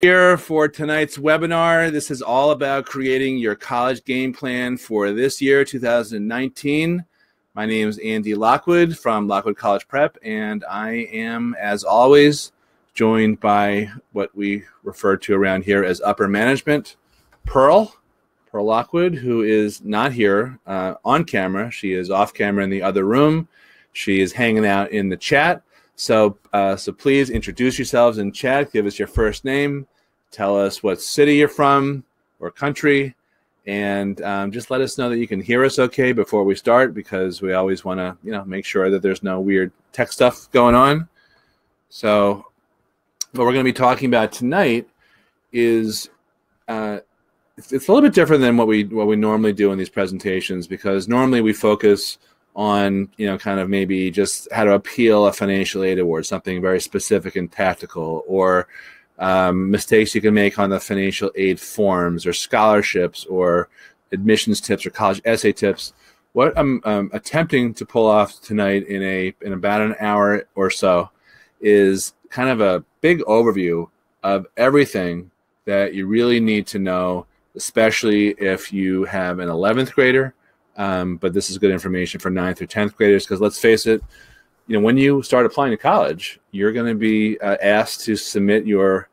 Here for tonight's webinar. This is all about creating your college game plan for this year, 2019. My name is Andy Lockwood from Lockwood College Prep, and I am, as always, joined by what we refer to around here as upper management, Pearl Lockwood, who is not here on camera. She is off camera in the other room. She is hanging out in the chat. So please introduce yourselves in chat. Give us your first name. Tell us what city you're from or country. And just let us know that you can hear us okay before we start, because we always want to make sure that there's no weird tech stuff going on. So what we're going to be talking about tonight is it's a little bit different than what we normally do in these presentations, because normally we focus on, kind of maybe just how to appeal a financial aid award, something very specific and tactical, or mistakes you can make on the financial aid forms or scholarships or admissions tips or college essay tips. What I'm attempting to pull off tonight in about an hour or so is kind of a big overview of everything that you really need to know, especially if you have an 11th grader. But this is good information for 9th or 10th graders, because let's face it, when you start applying to college, you're going to be asked to submit your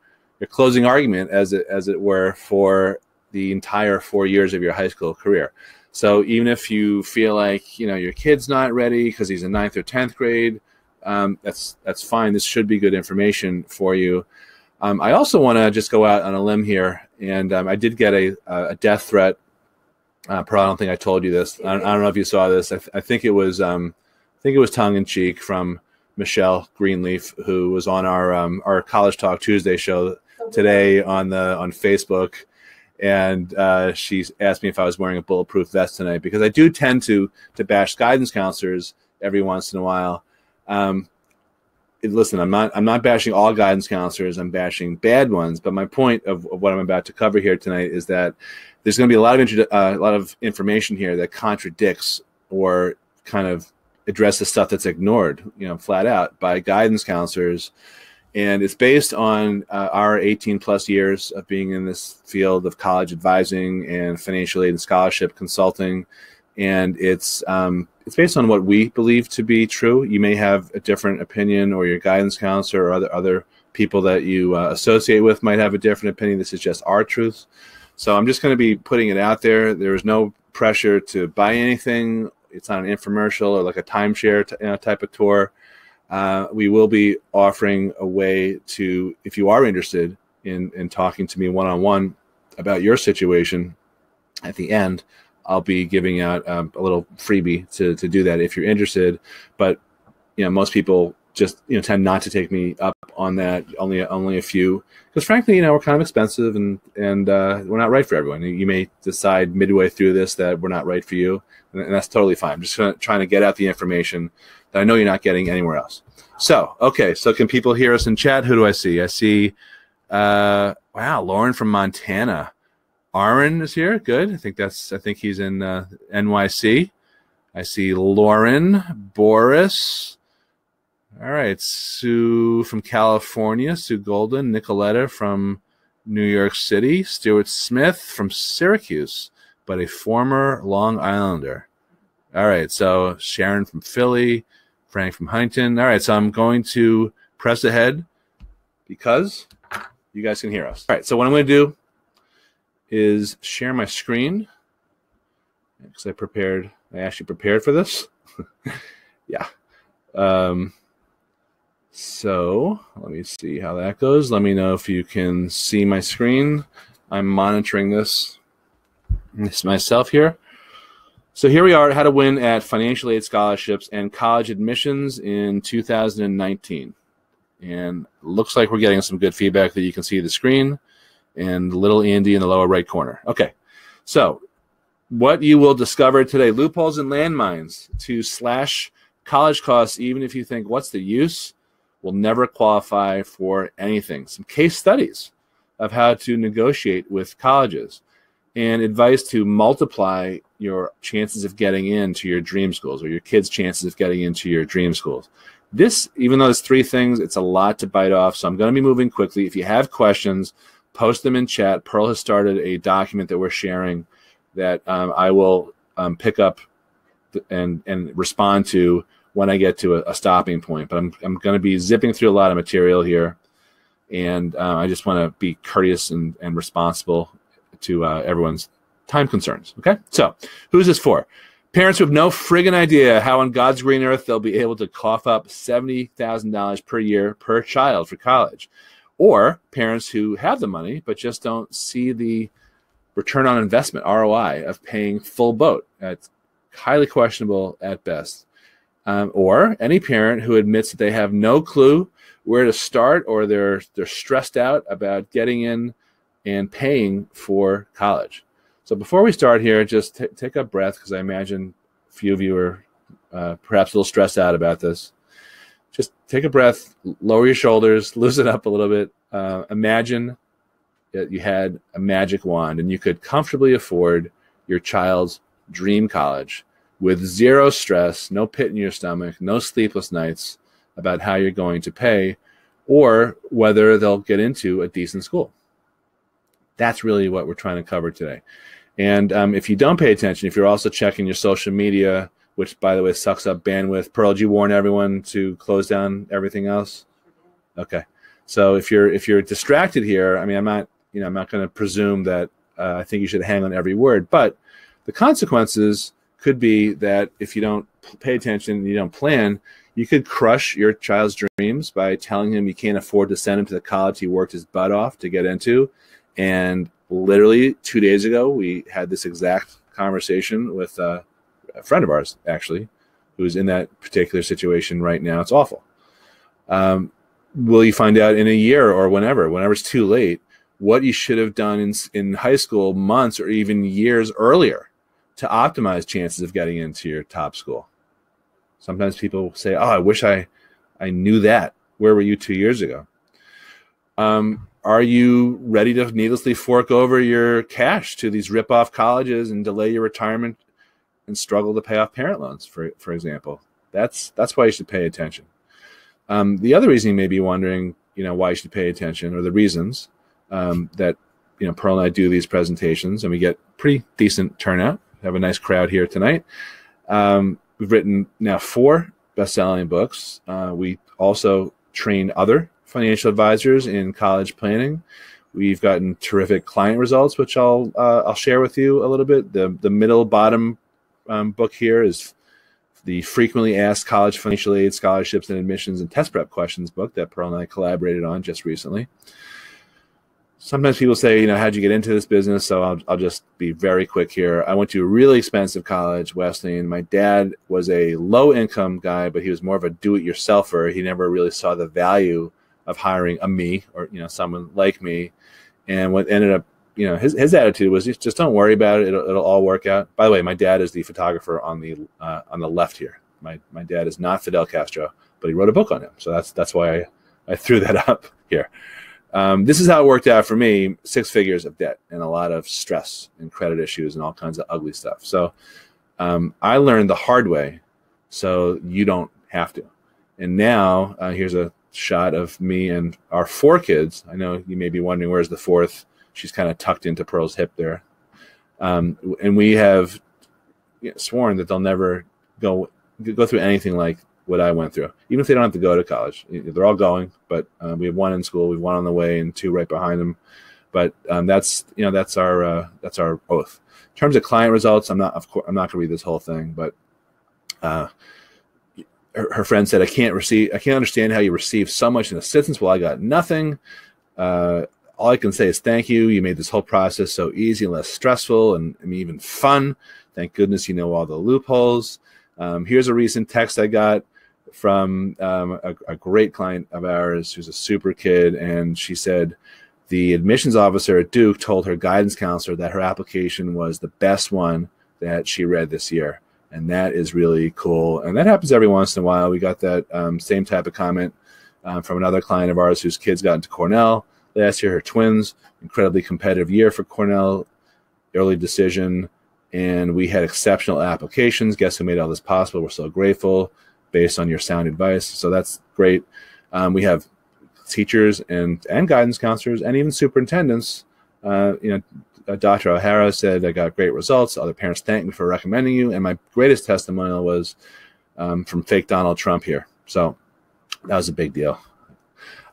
closing argument, as it were, for the entire 4 years of your high school career. So even if you feel like your kid's not ready because he's in 9th or 10th grade, that's fine. This should be good information for you. I also want to just go out on a limb here, and I did get a death threat. Pearl, I don't think I told you this. I don't know if you saw this. I think it was tongue in cheek from Michelle Greenleaf, who was on our College Talk Tuesday show today on Facebook, and she asked me if I was wearing a bulletproof vest tonight, because I do tend to bash guidance counselors every once in a while. Listen, I'm not bashing all guidance counselors. I'm bashing bad ones. But my point of what I'm about to cover here tonight is that there's going to be a lot of information here that contradicts or kind of addresses stuff that's ignored, flat out by guidance counselors. And it's based on our 18 plus years of being in this field of college advising and financial aid and scholarship consulting. And it's based on what we believe to be true. You may have a different opinion, or your guidance counselor or other people that you associate with might have a different opinion. This is just our truth. So I'm just going to be putting it out there. There is no pressure to buy anything. It's not an infomercial or like a timeshare type of tour. We will be offering a way to, if you are interested in talking to me one-on-one about your situation, at the end, I'll be giving out a little freebie to do that if you're interested. But most people just tend not to take me up on that. Only a few, because frankly, we're kind of expensive, and we're not right for everyone. You may decide midway through this that we're not right for you, and that's totally fine. I'm just trying to get out the information that I know you're not getting anywhere else. So, okay, so can people hear us in chat? Who do I see? I see, wow, Lauren from Montana. Aaron is here. Good. I think he's in NYC. I see Lauren, Boris. All right, Sue from California, Sue Golden, Nicoletta from New York City, Stuart Smith from Syracuse, but a former Long Islander. All right, so Sharon from Philly, Frank from Huntington. All right, so I'm going to press ahead because you guys can hear us. All right, so what I'm going to do is share my screen, because I actually prepared for this. Yeah. So let me see how that goes. Let me know if you can see my screen. I'm monitoring this myself here. So here we are, how to win at financial aid scholarships and college admissions in 2019. And looks like we're getting some good feedback that you can see the screen and little Andy in the lower right corner. Okay, so what you will discover today: loopholes and landmines to slash college costs, even if you think, what's the use? Will never qualify for anything. Some case studies of how to negotiate with colleges, and advice to multiply your chances of getting into your dream schools, or your kids' chances of getting into your dream schools. This, even though it's 3 things, it's a lot to bite off, so I'm going to be moving quickly. If you have questions, post them in chat. Pearl has started a document that we're sharing that I will pick up and respond to when I get to a stopping point. But I'm going to be zipping through a lot of material here, and I just want to be courteous and responsible to everyone's time concerns. Okay, so who's this for? Parents who have no friggin' idea how on God's green earth they'll be able to cough up $70,000 per year per child for college. Or parents who have the money but just don't see the return on investment, ROI, of paying full boat. It's highly questionable at best. Or any parent who admits that they have no clue where to start, or they're stressed out about getting in and paying for college. So before we start here, just take a breath, because I imagine a few of you are perhaps a little stressed out about this. Just take a breath, lower your shoulders, loosen up a little bit. Imagine that you had a magic wand and you could comfortably afford your child's dream college with zero stress, no pit in your stomach, no sleepless nights about how you're going to pay or whether they'll get into a decent school. That's really what we're trying to cover today. And if you don't pay attention, if you're also checking your social media, which, by the way, sucks up bandwidth. Pearl, did you warn everyone to close down everything else? Okay. So if you're distracted here, I mean, I'm not going to presume that I think you should hang on every word, but the consequences could be that if you don't pay attention and you don't plan, you could crush your child's dreams by telling him you can't afford to send him to the college he worked his butt off to get into. And literally 2 days ago, we had this exact conversation with a friend of ours, actually, who's in that particular situation right now. It's awful. Will you find out in a year or whenever it's too late, what you should have done in high school months or even years earlier to optimize chances of getting into your top school? Sometimes people say, oh, I wish I knew that. Where were you 2 years ago? Are you ready to needlessly fork over your cash to these rip-off colleges and delay your retirement and struggle to pay off parent loans, for example? That's why you should pay attention. The other reason you may be wondering, why you should pay attention, or the reasons that Pearl and I do these presentations, and we get pretty decent turnout. We have a nice crowd here tonight. We've written now 4 best-selling books. We also train other financial advisors in college planning. We've gotten terrific client results, which I'll share with you a little bit. The middle bottom book here is the Frequently Asked College Financial Aid Scholarships and Admissions and Test Prep Questions book that Pearl and I collaborated on just recently. Sometimes people say, how'd you get into this business? So I'll just be very quick here. I went to a really expensive college, Wesleyan. My dad was a low-income guy, but he was more of a do-it-yourselfer. He never really saw the value of hiring a me or someone like me. And what ended up, his attitude was just don't worry about it. It'll all work out. By the way, my dad is the photographer on the left here. My dad is not Fidel Castro, but he wrote a book on him. So that's why I threw that up here. This is how it worked out for me: 6 figures of debt and a lot of stress and credit issues and all kinds of ugly stuff. So I learned the hard way, so you don't have to. And now here's a shot of me and our 4 kids. I know you may be wondering, where's the 4th? She's kind of tucked into Pearl's hip there. And we have sworn that they'll never go through anything like what I went through, even if they don't have to go to college. They're all going, but we have 1 in school, we have 1 on the way, and 2 right behind them. But that's our oath. In terms of client results, I'm not going to read this whole thing, but her friend said, I can't understand how you received so much in assistance while I got nothing. All I can say is thank you. You made this whole process so easy and less stressful and even fun. Thank goodness you know all the loopholes. Here's a recent text I got from a great client of ours who's a super kid, and she said the admissions officer at Duke told her guidance counselor that her application was the best one that she read this year. And that is really cool. And that happens every once in a while. We got that same type of comment from another client of ours whose kids got into Cornell last year, her twins. Incredibly competitive year for Cornell, early decision. And we had exceptional applications. Guess who made all this possible? We're so grateful based on your sound advice. So that's great. We have teachers and guidance counselors and even superintendents. Dr. O'Hara said, I got great results. Other parents thanked me for recommending you. And my greatest testimonial was from fake Donald Trump here. So that was a big deal.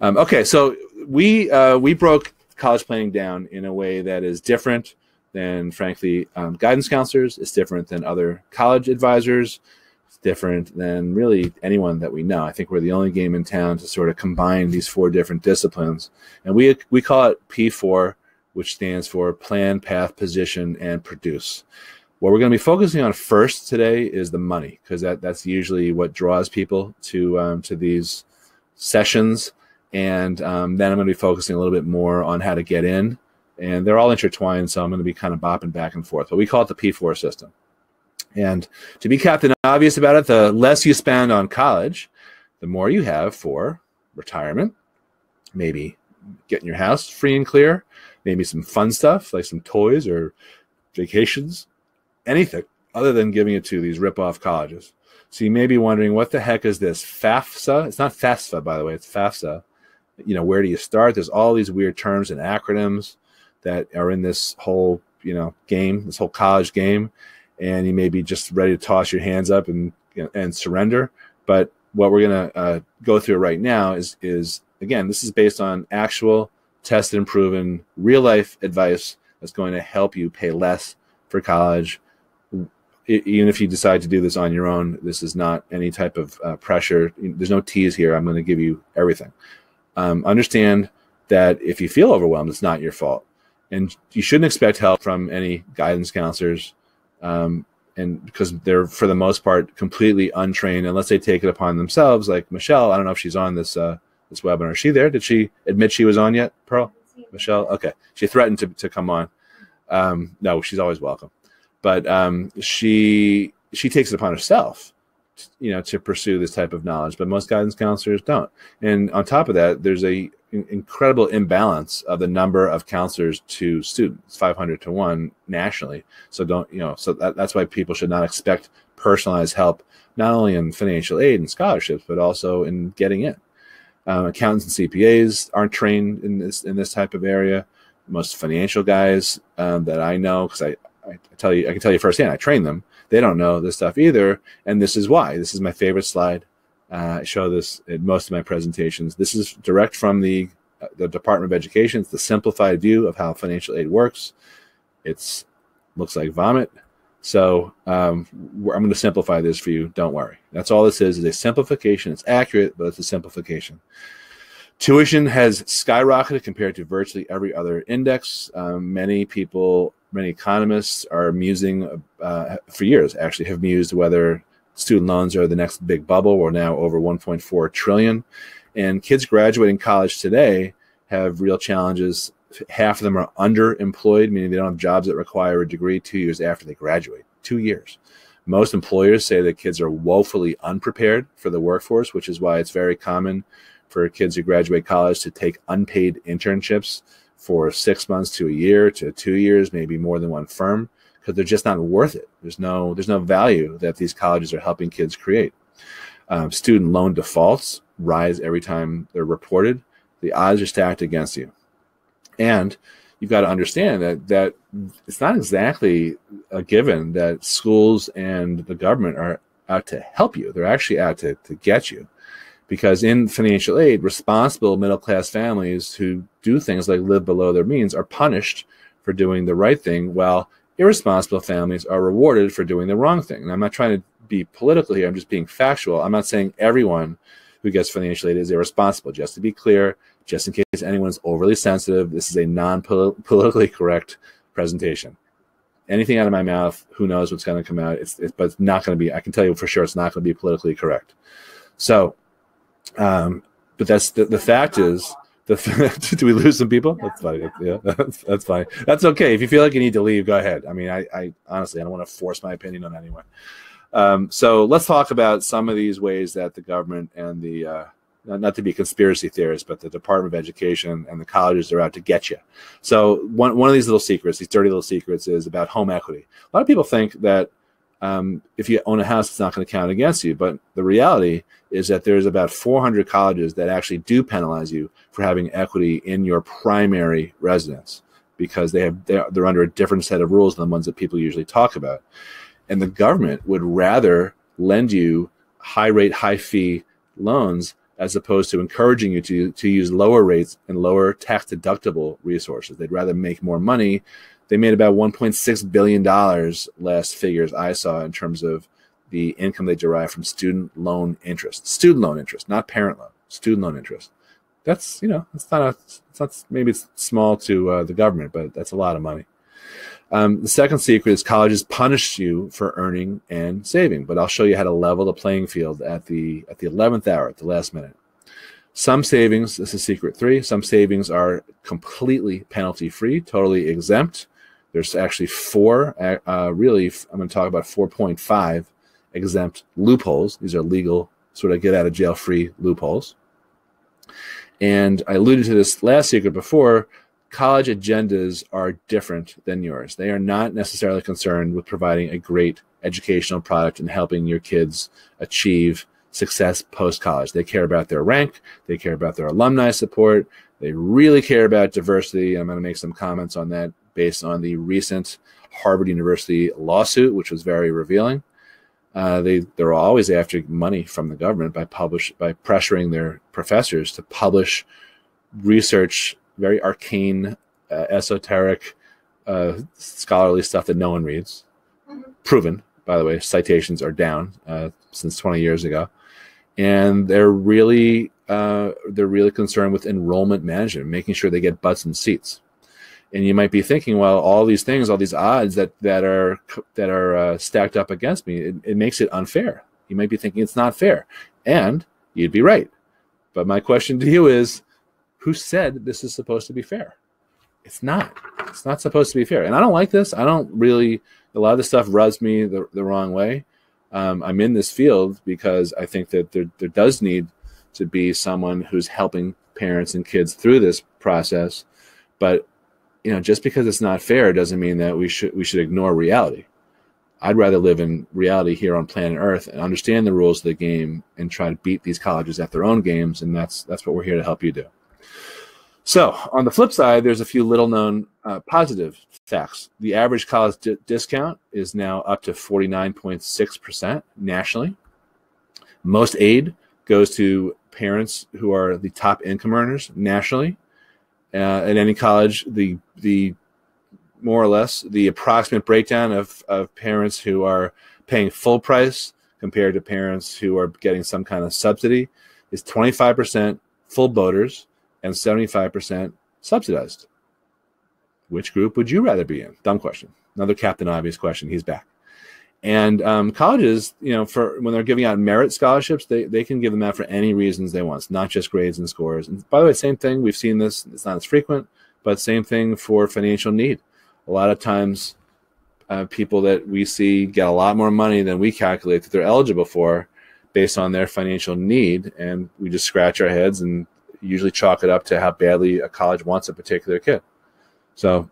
Okay, so we broke college planning down in a way that is different than, frankly, guidance counselors. It's different than other college advisors. It's different than really anyone that we know. I think we're the only game in town to sort of combine these 4 different disciplines. And we call it P4, which stands for Plan, Path, Position, and Produce. What we're going to be focusing on first today is the money, because that's usually what draws people to these sessions. And then I'm going to be focusing a little bit more on how to get in. And they're all intertwined, so I'm going to be kind of bopping back and forth. But we call it the P4 system. And to be Captain Obvious about it, the less you spend on college, the more you have for retirement, maybe getting your house free and clear, maybe some fun stuff like some toys or vacations, anything other than giving it to these rip-off colleges. So you may be wondering, what the heck is this FAFSA? It's not FAFSA, by the way. It's FAFSA. Where do you start? There's all these weird terms and acronyms that are in this whole, game, this whole college game, and you may be just ready to toss your hands up and surrender. But what we're going to go through right now is again, this is based on actual tested and proven real life advice that's going to help you pay less for college. Even if you decide to do this on your own, this is not any type of pressure. There's no tease here. I'm going to give you everything. Understand that if you feel overwhelmed, it's not your fault. And you shouldn't expect help from any guidance counselors, and because they're, for the most part, completely untrained unless they take it upon themselves. Like Michelle, I don't know if she's on this this webinar. Is she there? Did she admit she was on yet, Pearl? Michelle? Okay. She threatened to come on. No, she's always welcome. But she takes it upon herself, to pursue this type of knowledge. But most guidance counselors don't. And on top of that, there's a incredible imbalance of the number of counselors to students, 500 to 1 nationally. So that's why people should not expect personalized help, not only in financial aid and scholarships, but also in getting in. Accountants and CPAs aren't trained in this type of area. Most financial guys that I know, because I can tell you firsthand, I train them. They don't know this stuff either, and this is why. This is my favorite slide. I show this in most of my presentations. This is direct from the Department of Education. It's the simplified view of how financial aid works. It looks like vomit. So I'm going to simplify this for you. Don't worry. That's all this is a simplification. It's accurate, but it's a simplification. Tuition has skyrocketed compared to virtually every other index. Many economists are musing, for years actually, have mused whether student loans are the next big bubble. We're now over 1.4 trillion. And kids graduating college today have real challenges. Half of them are underemployed, meaning they don't have jobs that require a degree 2 years after they graduate. 2 years. Most employers say that kids are woefully unprepared for the workforce, which is why it's very common for kids who graduate college to take unpaid internships for 6 months to a year to 2 years, maybe more than one firm, because they're just not worth it. There's no value that these colleges are helping kids create. Student loan defaults rise every time they're reported. The odds are stacked against you. And you've got to understand that it's not exactly a given that schools and the government are out to help you. They're actually out to get you. Because in financial aid, responsible middle-class families who do things like live below their means are punished for doing the right thing, while irresponsible families are rewarded for doing the wrong thing. And I'm not trying to be political here. I'm just being factual. I'm not saying everyone who gets financial aid is irresponsible. Just to be clear, just in case anyone's overly sensitive, this is a non-politically correct presentation. Anything out of my mouth, who knows what's going to come out. But it's not going to be, I can tell you for sure, it's not going to be politically correct. So, but that's the fact is, do we lose some people? That's funny. Yeah, that's fine. That's okay. If you feel like you need to leave, go ahead. I mean, I honestly, I don't want to force my opinion on anyone. So let's talk about some of these ways that the government and the, not to be conspiracy theorists, but the Department of Education and the colleges are out to get you. So one of these little secrets, these dirty little secrets, is about home equity. A lot of people think that if you own a house, it's not going to count against you. But the reality is that there's about 400 colleges that actually do penalize you for having equity in your primary residence, because they're under a different set of rules than the ones that people usually talk about. And the government would rather lend you high rate, high fee loans as opposed to encouraging you to use lower rates and lower tax deductible resources. They'd rather make more money. They made about $1.6 billion last figures I saw in terms of the income they derive from student loan interest. Student loan interest, not parent loan. Student loan interest. That's, maybe it's small to the government, but that's a lot of money. The second secret is colleges punish you for earning and saving, but I'll show you how to level the playing field at the 11th hour, at the last minute. Some savings, this is secret 3, some savings are completely penalty-free, totally exempt. There's actually 4, really, I'm going to talk about 4.5 exempt loopholes. These are legal, sort of get-out-of-jail-free loopholes. And I alluded to this last secret before. College agendas are different than yours. They are not necessarily concerned with providing a great educational product and helping your kids achieve success post-college. They care about their rank. They care about their alumni support. They really care about diversity. I'm going to make some comments on that based on the recent Harvard University lawsuit, which was very revealing. They're always after money from the government by pressuring their professors to publish research, very arcane, esoteric, scholarly stuff that no one reads. Proven, by the way. Citations are down since 20 years ago, and they're really concerned with enrollment management, making sure they get butts in seats. And you might be thinking, well, all these things, all these odds that are stacked up against me, it makes it unfair. You might be thinking it's not fair, and you'd be right. But my question to you is, who said this is supposed to be fair? It's not. It's not supposed to be fair. And I don't like this. A lot of this stuff rubs me the wrong way. I'm in this field because I think that there does need to be someone who's helping parents and kids through this process. But just because it's not fair doesn't mean that we should ignore reality. I'd rather live in reality here on planet Earth and understand the rules of the game and try to beat these colleges at their own games. And that's what we're here to help you do. So on the flip side, there's a few little-known positive facts. The average college discount is now up to 49.6% nationally. Most aid goes to parents who are the top income earners nationally. At any college, the more or less the approximate breakdown of parents who are paying full price compared to parents who are getting some kind of subsidy is 25% full boaters and 75% subsidized. Which group would you rather be in? Dumb question. Another Captain Obvious question. He's back. And colleges, for when they're giving out merit scholarships, they can give them out for any reasons they want. It's not just grades and scores. And by the way, same thing. We've seen this. It's not as frequent, but same thing for financial need. A lot of times, people that we see get a lot more money than we calculate that they're eligible for based on their financial need, and we just scratch our heads and usually chalk it up to how badly a college wants a particular kid. So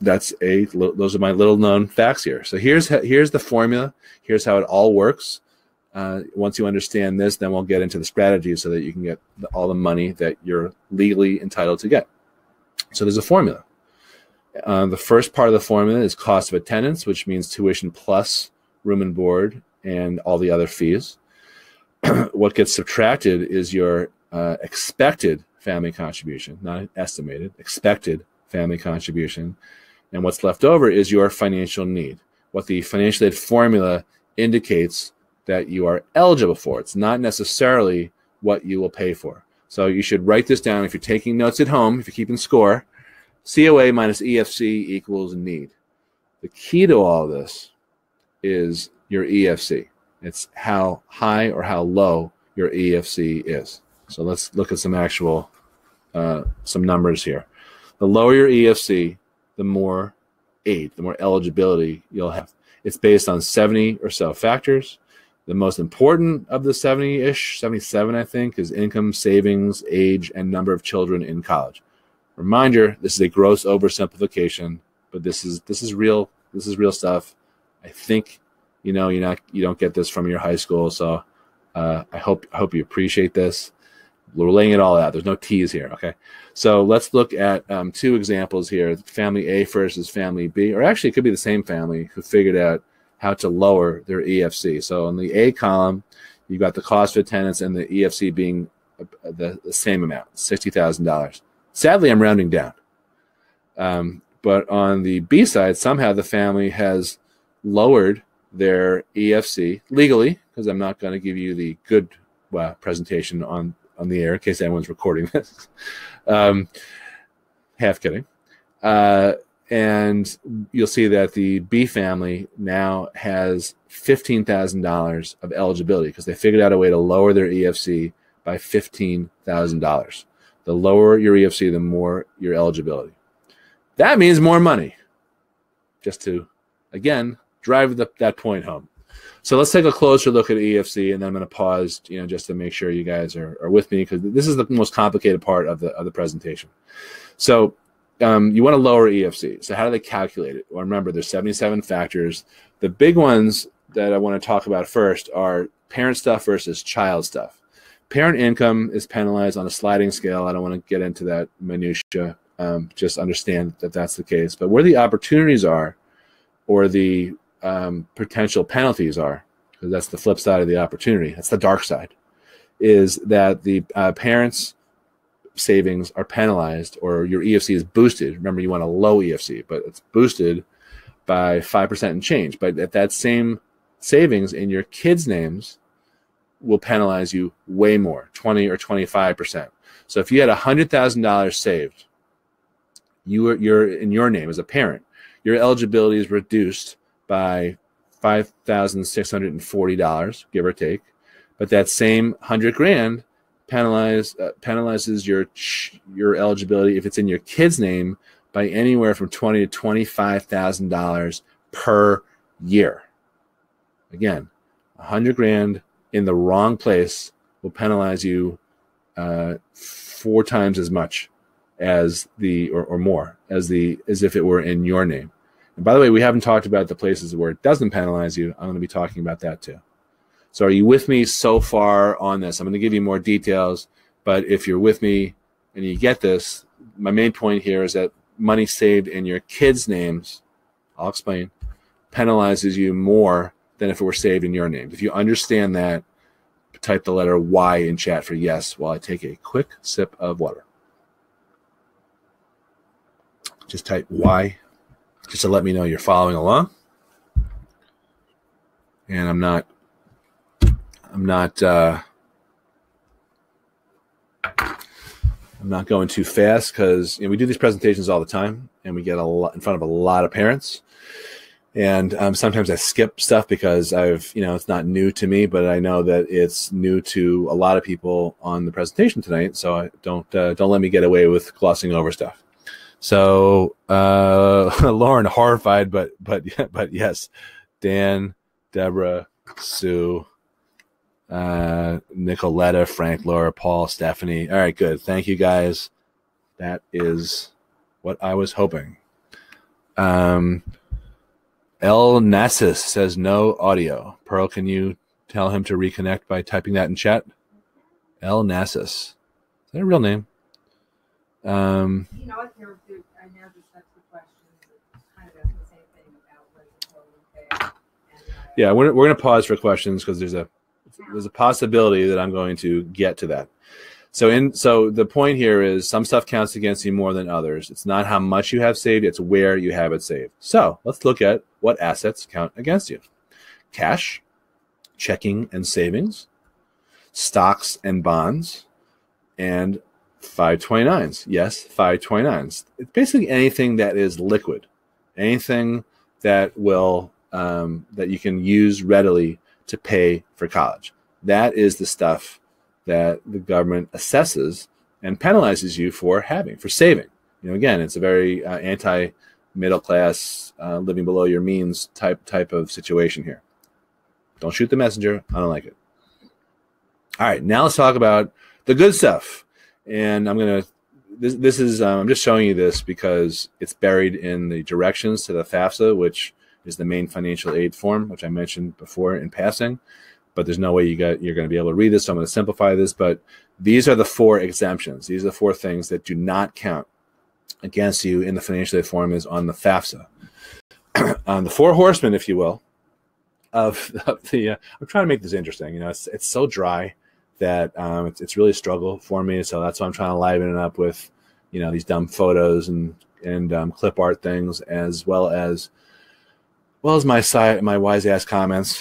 those are my little known facts here. So here's the formula. Here's how it all works. Once you understand this, then we'll get into the strategy so that you can get all the money that you're legally entitled to get. So there's a formula. The first part of the formula is cost of attendance, which means tuition plus room and board and all the other fees. What gets subtracted is your expected family contribution, not estimated, expected family contribution. And what's left over is your financial need, what the financial aid formula indicates that you are eligible for. It's not necessarily what you will pay for. So you should write this down if you're taking notes at home, if you're keeping score. COA minus EFC equals need. The key to all of this is your EFC. It's how high or how low your EFC is. So let's look at some actual, some numbers here. The lower your EFC, the more aid, the more eligibility you'll have. It's based on 70 or so factors. The most important of the 70-ish, 77, I think, is income, savings, age, and number of children in college. Reminder, this is a gross oversimplification, but this is real. This is real stuff. I think you don't get this from your high school. So I hope you appreciate this. We're laying it all out. There's no T's here, okay? So let's look at two examples here. Family A versus family B, or actually it could be the same family who figured out how to lower their EFC. So in the A column, you've got the cost of attendance and the EFC being the same amount, $60,000. Sadly, I'm rounding down. But on the B side, somehow the family has lowered their EFC legally, because I'm not going to give you the good presentation on the air in case anyone's recording this. Half kidding. And you'll see that the B family now has $15,000 of eligibility because they figured out a way to lower their EFC by $15,000. The lower your EFC, the more your eligibility. That means more money. Just to, again, drive that point home. So let's take a closer look at EFC, and then I'm going to pause, just to make sure you guys are with me, because this is the most complicated part of the presentation. So you want to lower EFC. So how do they calculate it? Well, remember, there's 77 factors. The big ones that I want to talk about first are parent stuff versus child stuff. Parent income is penalized on a sliding scale. I don't want to get into that minutia. Just understand that that's the case. But where the opportunities are, or the potential penalties are, because that's the flip side of the opportunity, that's the dark side, is that the parents' savings are penalized, or your EFC is boosted. Remember, you want a low EFC, but it's boosted by 5% and change. But if that same savings in your kids' names will penalize you way more, 20 or 25%. So if you had $100,000 saved, you're in your name as a parent, your eligibility is reduced by $5,640, give or take. But that same $100,000 penalizes your eligibility if it's in your kid's name by anywhere from $20,000 to $25,000 per year. Again, $100,000 in the wrong place will penalize you 4 times as much as or more as if it were in your name. And by the way, we haven't talked about the places where it doesn't penalize you. I'm going to be talking about that too. So are you with me so far on this? I'm going to give you more details, but if you're with me and you get this, my main point here is that money saved in your kids' names, I'll explain, penalizes you more than if it were saved in your name. If you understand that, type the letter Y in chat for yes while I take a quick sip of water. Just type Y, just to let me know you're following along. And I'm not going too fast, because we do these presentations all the time, and we get in front of a lot of parents. And sometimes I skip stuff because it's not new to me, but I know that it's new to a lot of people on the presentation tonight. So I don't let me get away with glossing over stuff. So Lauren, horrified, but yes, Dan, Deborah, Sue, Nicoletta, Frank, Laura, Paul, Stephanie. All right, good. Thank you, guys. That is what I was hoping. El Nassis says no audio. Pearl, can you tell him to reconnect by typing that in chat? El Nassis. Is that a real name? I now just have two questions. It's kind of asking the same thing about whether it's totally fair. Yeah, we're going to pause for questions because there's a possibility that I'm going to get to that. So the point here is some stuff counts against you more than others. It's not how much you have saved, it's where you have it saved. So let's look at what assets count against you. Cash, checking and savings, stocks and bonds, and 529s. Yes, 529s. It's basically anything that is liquid, anything that will that you can use readily to pay for college. That is the stuff that the government assesses and penalizes you for saving. Again, it's a very anti-middle class, living below your means type of situation here. Don't shoot the messenger. I don't like it. All right, now let's talk about the good stuff. And I'm just showing you this because it's buried in the directions to the FAFSA, which is the main financial aid form, which I mentioned before in passing, but there's no way you're going to be able to read this, so I'm going to simplify this. But these are the 4 exemptions. These are the 4 things that do not count against you in the financial aid form is on the FAFSA. The 4 horsemen, if you will, of the I'm trying to make this interesting. You know, it's so dry that it's really a struggle for me. So that's why I'm trying to liven it up with, you know, these dumb photos and clip art things, as well as my wise ass comments.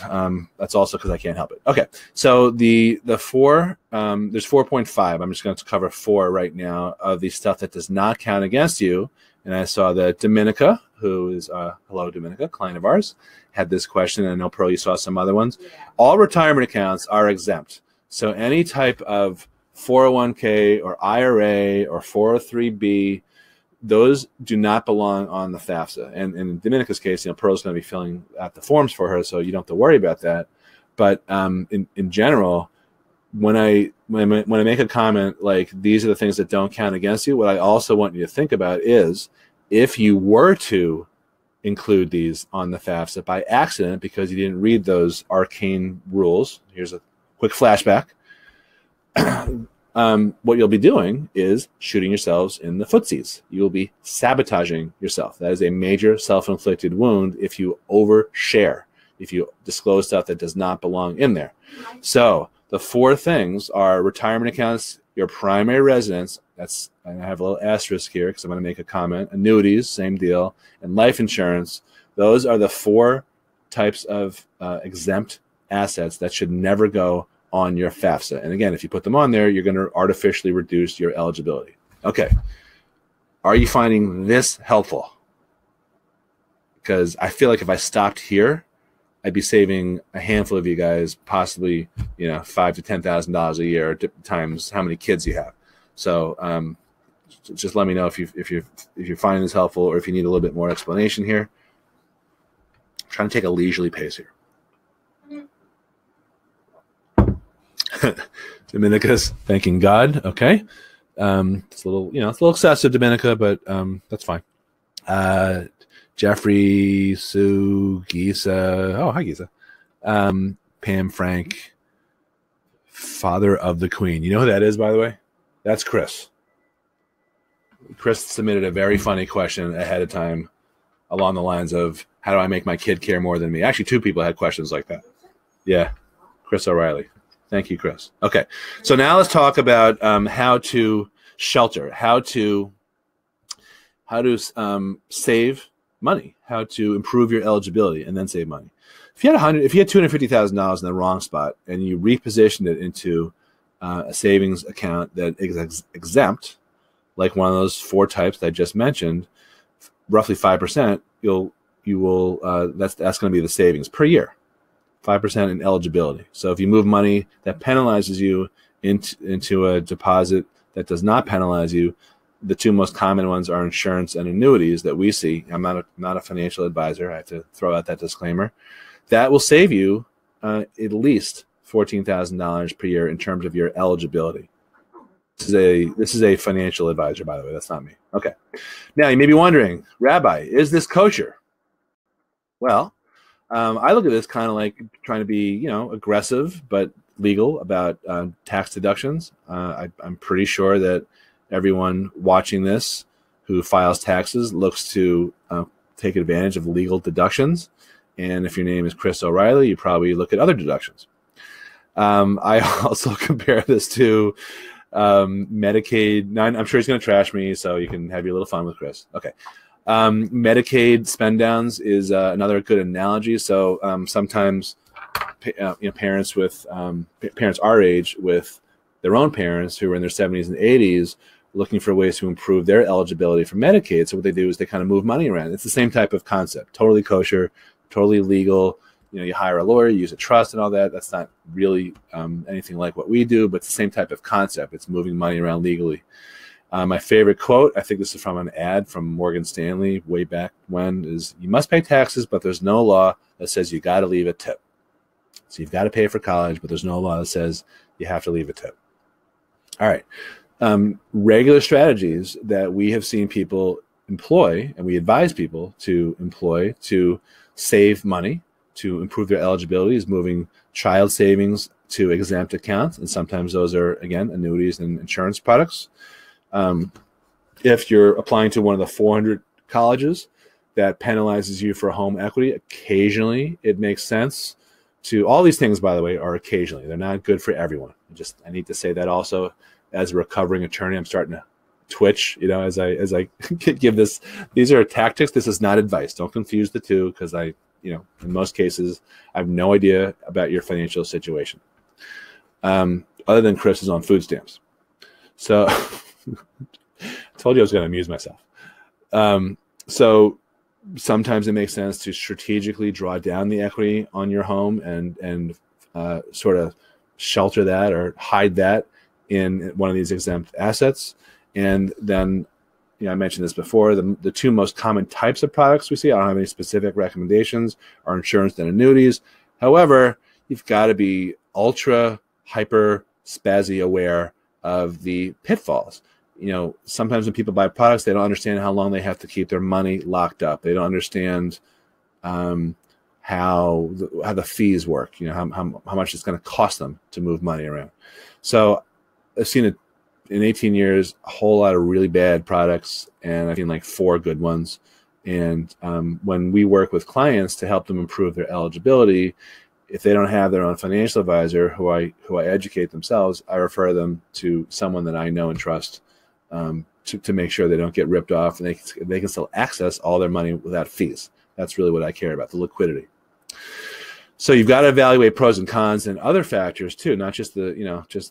That's also because I can't help it. Okay, so the 4 there's 4.5. I'm just going to cover 4 right now of the stuff that does not count against you. And I saw that Dominica, who is hello Dominica, client of ours, had this question. And I know Pearl, you saw some other ones. Yeah. All retirement accounts are exempt. So any type of 401k or IRA or 403b, those do not belong on the FAFSA. And in Dominica's case, you know, Pearl's going to be filling out the forms for her, so you don't have to worry about that. But in general, when I make a comment like these are the things that don't count against you, what I also want you to think about is if you were to include these on the FAFSA by accident because you didn't read those arcane rules. Here's a quick flashback. What you'll be doing is shooting yourselves in the footsies. You'll be sabotaging yourself. That is a major self-inflicted wound if you overshare, if you disclose stuff that does not belong in there. So the 4 things are retirement accounts, your primary residence. That's, and I have a little asterisk here because I'm going to make a comment. Annuities, same deal, and life insurance. Those are the 4 types of exempt assets that should never go on your FAFSA. And again, if you put them on there, you're going to artificially reduce your eligibility. Okay. Are you finding this helpful? Because I feel like if I stopped here, I'd be saving a handful of you guys, possibly, you know, $5,000 to $10,000 a year times how many kids you have. So just let me know if you're finding this helpful or if you need a little bit more explanation here. I'm trying to take a leisurely pace here. Dominica's thanking God. Okay. It's a little, you know, it's a little excessive, Dominica, but that's fine. Jeffrey, Sue, Gisa. Oh, hi, Gisa. Pam, Frank, father of the queen. You know who that is, by the way? That's Chris. Chris submitted a very funny question ahead of time along the lines of, how do I make my kid care more than me? Actually, 2 people had questions like that. Yeah. Chris O'Reilly. Thank you, Chris. Okay. So now let's talk about how to shelter, how to save money, how to improve your eligibility and then save money. If you had $250,000 in the wrong spot and you repositioned it into a savings account that is exempt, like one of those 4 types that I just mentioned, roughly 5%, that's going to be the savings per year. 5% in eligibility. So if you move money that penalizes you into a deposit that does not penalize you, the 2 most common ones are insurance and annuities that we see. I'm not a financial advisor. I have to throw out that disclaimer. That will save you at least $14,000 per year in terms of your eligibility. This is a financial advisor, by the way. That's not me. Okay. Now you may be wondering, Rabbi, is this kosher? Well, I look at this kind of like trying to be, you know, aggressive but legal about tax deductions. I'm pretty sure that everyone watching this who files taxes looks to take advantage of legal deductions. And if your name is Chris O'Reilly, you probably look at other deductions. I also compare this to Medicaid. I'm sure he's going to trash me, so you can have your little fun with Chris. Okay. Medicaid spend downs is another good analogy. So sometimes parents our age with their own parents who are in their 70s and 80s looking for ways to improve their eligibility for Medicaid. So what they do is they kind of move money around. It's the same type of concept, totally kosher, totally legal. You know, you hire a lawyer, you use a trust and all that. That's not really anything like what we do, but it's the same type of concept. It's moving money around legally. My favorite quote, I think this is from an ad from Morgan Stanley way back when, is you must pay taxes, but there's no law that says you got to leave a tip. So you've got to pay for college, but there's no law that says you have to leave a tip. All right. Regular strategies that we have seen people employ, and we advise people to employ to save money, to improve their eligibility, is moving child savings to exempt accounts. And sometimes those are, again, annuities and insurance products. If you're applying to one of the 400 colleges that penalizes you for home equity, occasionally it makes sense to, all these things, by the way, are occasionally. They're not good for everyone. I need to say that also. As a recovering attorney, I'm starting to twitch, as I give this. These are tactics. This is not advice. Don't confuse the two, because in most cases, I have no idea about your financial situation. Other than Chris is on food stamps. So I told you I was going to amuse myself. So sometimes it makes sense to strategically draw down the equity on your home and sort of shelter that or hide that in one of these exempt assets. And then, I mentioned this before, the two most common types of products we see, I don't have any specific recommendations, are insurance and annuities. However, you've got to be ultra hyper spazzy aware of the pitfalls. Sometimes when people buy products, they don't understand how long they have to keep their money locked up. They don't understand how the fees work, how much it's going to cost them to move money around. So I've seen it in 18 years, a whole lot of really bad products, and I've seen like 4 good ones. And when we work with clients to help them improve their eligibility, if they don't have their own financial advisor who I educate themselves, I refer them to someone that I know and trust to make sure they don't get ripped off, and they can still access all their money without fees. That's really what I care about, the liquidity. So you've got to evaluate pros and cons and other factors too, not just the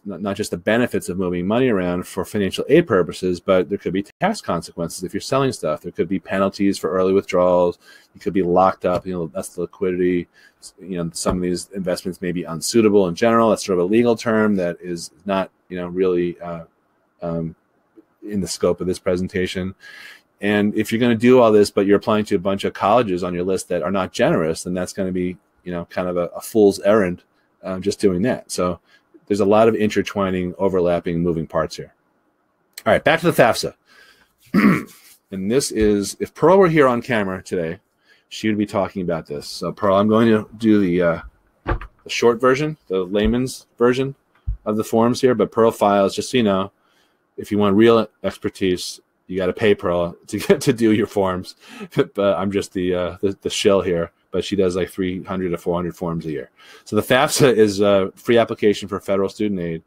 not just the benefits of moving money around for financial aid purposes, but there could be tax consequences if you're selling stuff. There could be penalties for early withdrawals. You could be locked up. That's the liquidity. Some of these investments may be unsuitable in general. That's sort of a legal term that is not really in the scope of this presentation. And if you're going to do all this, but you're applying to a bunch of colleges on your list that are not generous, then that's going to be kind of a fool's errand just doing that. So there's a lot of intertwining, overlapping, moving parts here. All right, back to the FAFSA. And this is, if Pearl were here on camera today, she would be talking about this. So Pearl, I'm going to do the short version, the layman's version of the forms here, but Pearl files, just so you know, if you want real expertise, you got to pay Pearl to get to do your forms. But I'm just the shill here. But she does like 300 to 400 forms a year. So the FAFSA is a free application for federal student aid.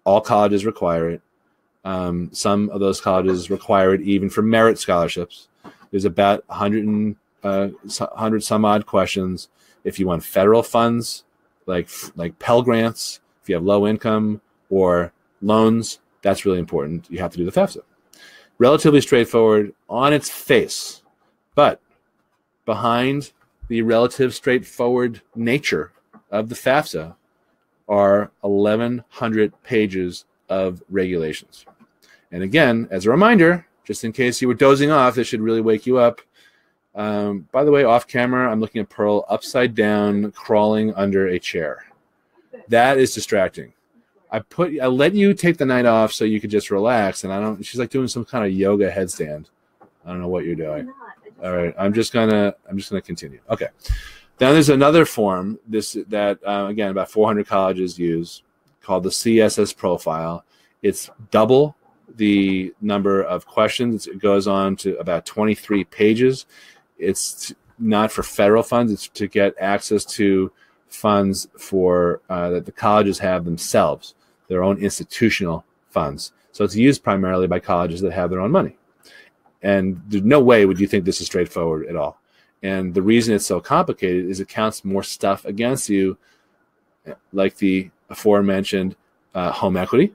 All colleges require it. Some of those colleges require it even for merit scholarships. There's about 100 some odd questions. If you want federal funds, like Pell Grants, if you have low income, or loans, that's really important. You have to do the FAFSA. Relatively straightforward on its face, but behind the relative straightforward nature of the FAFSA are 1,100 pages of regulations. And again, as a reminder, just in case you were dozing off, this should really wake you up. By the way, off camera, I'm looking at Pearl upside down, crawling under a chair. That is distracting. I let you take the night off so you could just relax, and she's like doing some kind of yoga headstand. I don't know what you're doing. All right, I'm just gonna continue. Okay. Now there's another form that again about 400 colleges use called the CSS Profile. It's double the number of questions. It goes on to about 23 pages. It's not for federal funds. It's to get access to funds for that the colleges have themselves, their own institutional funds. So it's used primarily by colleges that have their own money. And there's no way would you think this is straightforward at all. And the reason it's so complicated is it counts more stuff against you, like the aforementioned home equity,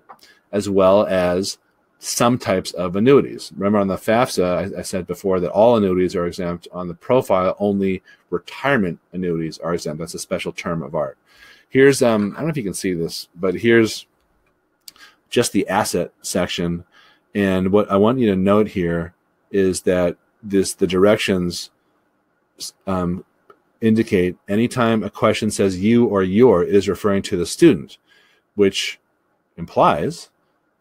as well as some types of annuities. Remember on the FAFSA, I said before that all annuities are exempt. On the profile, only retirement annuities are exempt. That's a special term of art. Here's, I don't know if you can see this, but here's just the asset section. And what I want you to note here is that the directions indicate anytime a question says you or your, it is referring to the student, which implies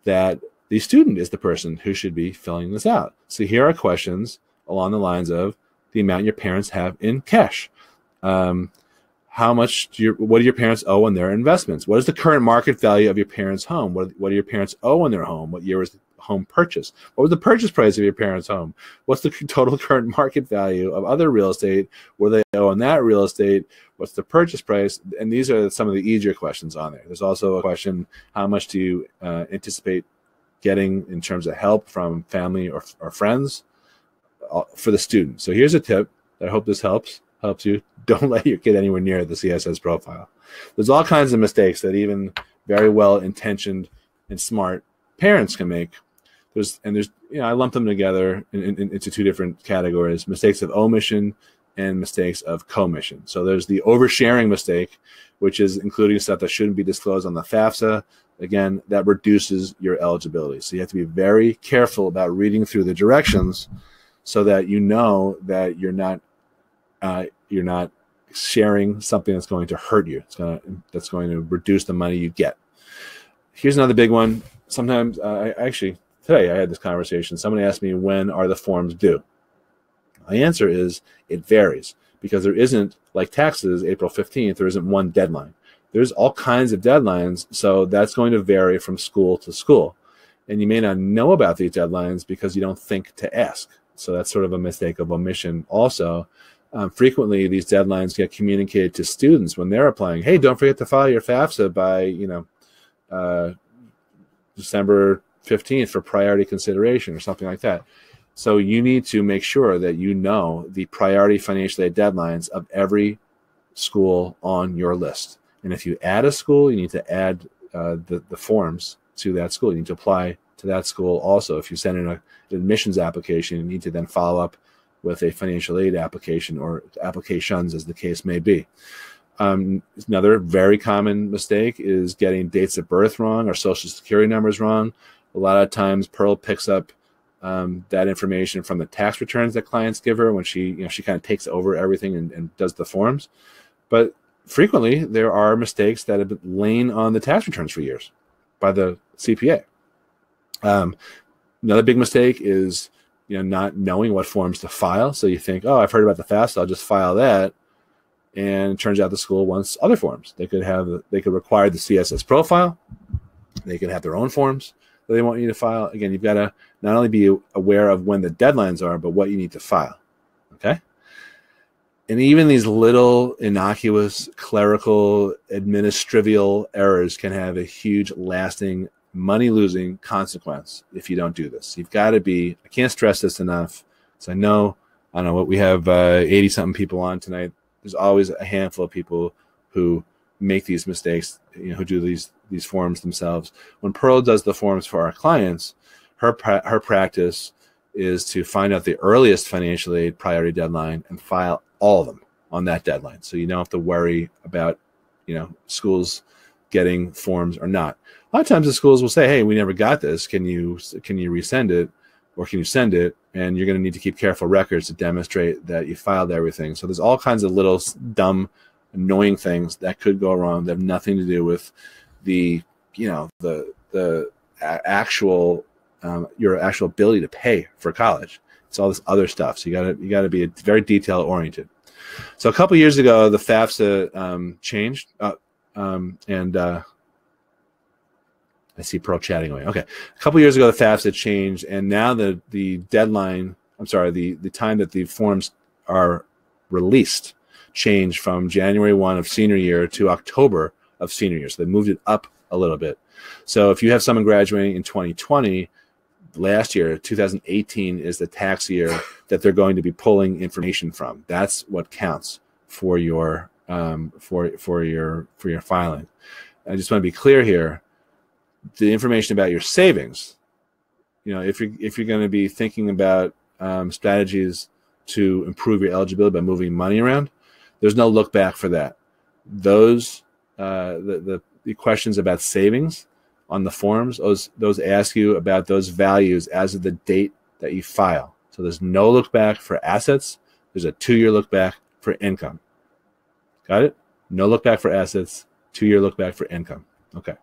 that the student is the person who should be filling this out. So here are questions along the lines of the amount your parents have in cash. How much what do your parents owe on their investments? What is the current market value of your parents' home? What do your parents owe on their home? What year was the home purchase? What was the purchase price of your parents' home? What's the total current market value of other real estate? What do they owe on that real estate? What's the purchase price? And these are some of the easier questions on there. There's also a question, how much do you anticipate getting in terms of help from family or friends for the student? So here's a tip. I hope this helps you. Don't let your kid anywhere near the CSS profile. There's all kinds of mistakes that even very well-intentioned and smart parents can make. There's I lump them together into two different categories: mistakes of omission and mistakes of commission. So there's the oversharing mistake, which is including stuff that shouldn't be disclosed on the FAFSA. Again, that reduces your eligibility. So you have to be very careful about reading through the directions so that you know that you're not sharing something that's going to hurt you. That's going to reduce the money you get. Here's another big one. Sometimes, today I had this conversation. Somebody asked me, when are the forms due? My answer is, it varies, because there isn't, like taxes, April 15th, there isn't one deadline. There's all kinds of deadlines, so that's going to vary from school to school. And you may not know about these deadlines because you don't think to ask. So that's sort of a mistake of omission also. Frequently, these deadlines get communicated to students when they're applying. Hey, don't forget to file your FAFSA by December 15th for priority consideration or something like that. So you need to make sure that you know the priority financial aid deadlines of every school on your list. And if you add a school, you need to add the forms to that school. You need to apply to that school also. If you send in an admissions application, you need to then follow up with a financial aid application or applications, as the case may be. Another very common mistake is getting dates of birth wrong or social security numbers wrong. A lot of times Pearl picks up that information from the tax returns that clients give her when she kind of takes over everything and does the forms. But frequently there are mistakes that have been laying on the tax returns for years by the CPA. Another big mistake is not knowing what forms to file. So you think, oh, I've heard about the FAFSA, I'll just file that. And it turns out the school wants other forms. They could require the CSS profile. They could have their own forms that they want you to file. Again, you've got to not only be aware of when the deadlines are, but what you need to file. Okay? And even these little innocuous clerical administrival errors can have a huge lasting money-losing consequence if you don't do this. You've got to be, I can't stress this enough, because I don't know what, we have 80-something people on tonight. There's always a handful of people who make these mistakes, who do these forms themselves. When Pearl does the forms for our clients, her practice is to find out the earliest financial aid priority deadline and file all of them on that deadline. So you don't have to worry about, schools getting forms or not. A lot of times the schools will say, hey, we never got this. Can you resend it, or can you send it? And you're going to need to keep careful records to demonstrate that you filed everything. So there's all kinds of little dumb, annoying things that could go wrong that have nothing to do with the actual your actual ability to pay for college. It's all this other stuff. So you got to be very detail oriented. So a couple of years ago, the FAFSA changed, and I see Pearl chatting away. Okay. A couple years ago, the FAFSA changed, and now the deadline, the time that the forms are released changed from January 1 of senior year to October of senior year. So they moved it up a little bit. So if you have someone graduating in 2020, last year, 2018 is the tax year that they're going to be pulling information from. That's what counts for your for your filing. I just want to be clear here. The information about your savings, if you're going to be thinking about strategies to improve your eligibility by moving money around, there's no look back for that. Those the questions about savings on the forms, those ask you about those values as of the date that you file. So there's no look back for assets. There's a 2-year look back for income. Got it? No look back for assets, 2-year look back for income. Okay.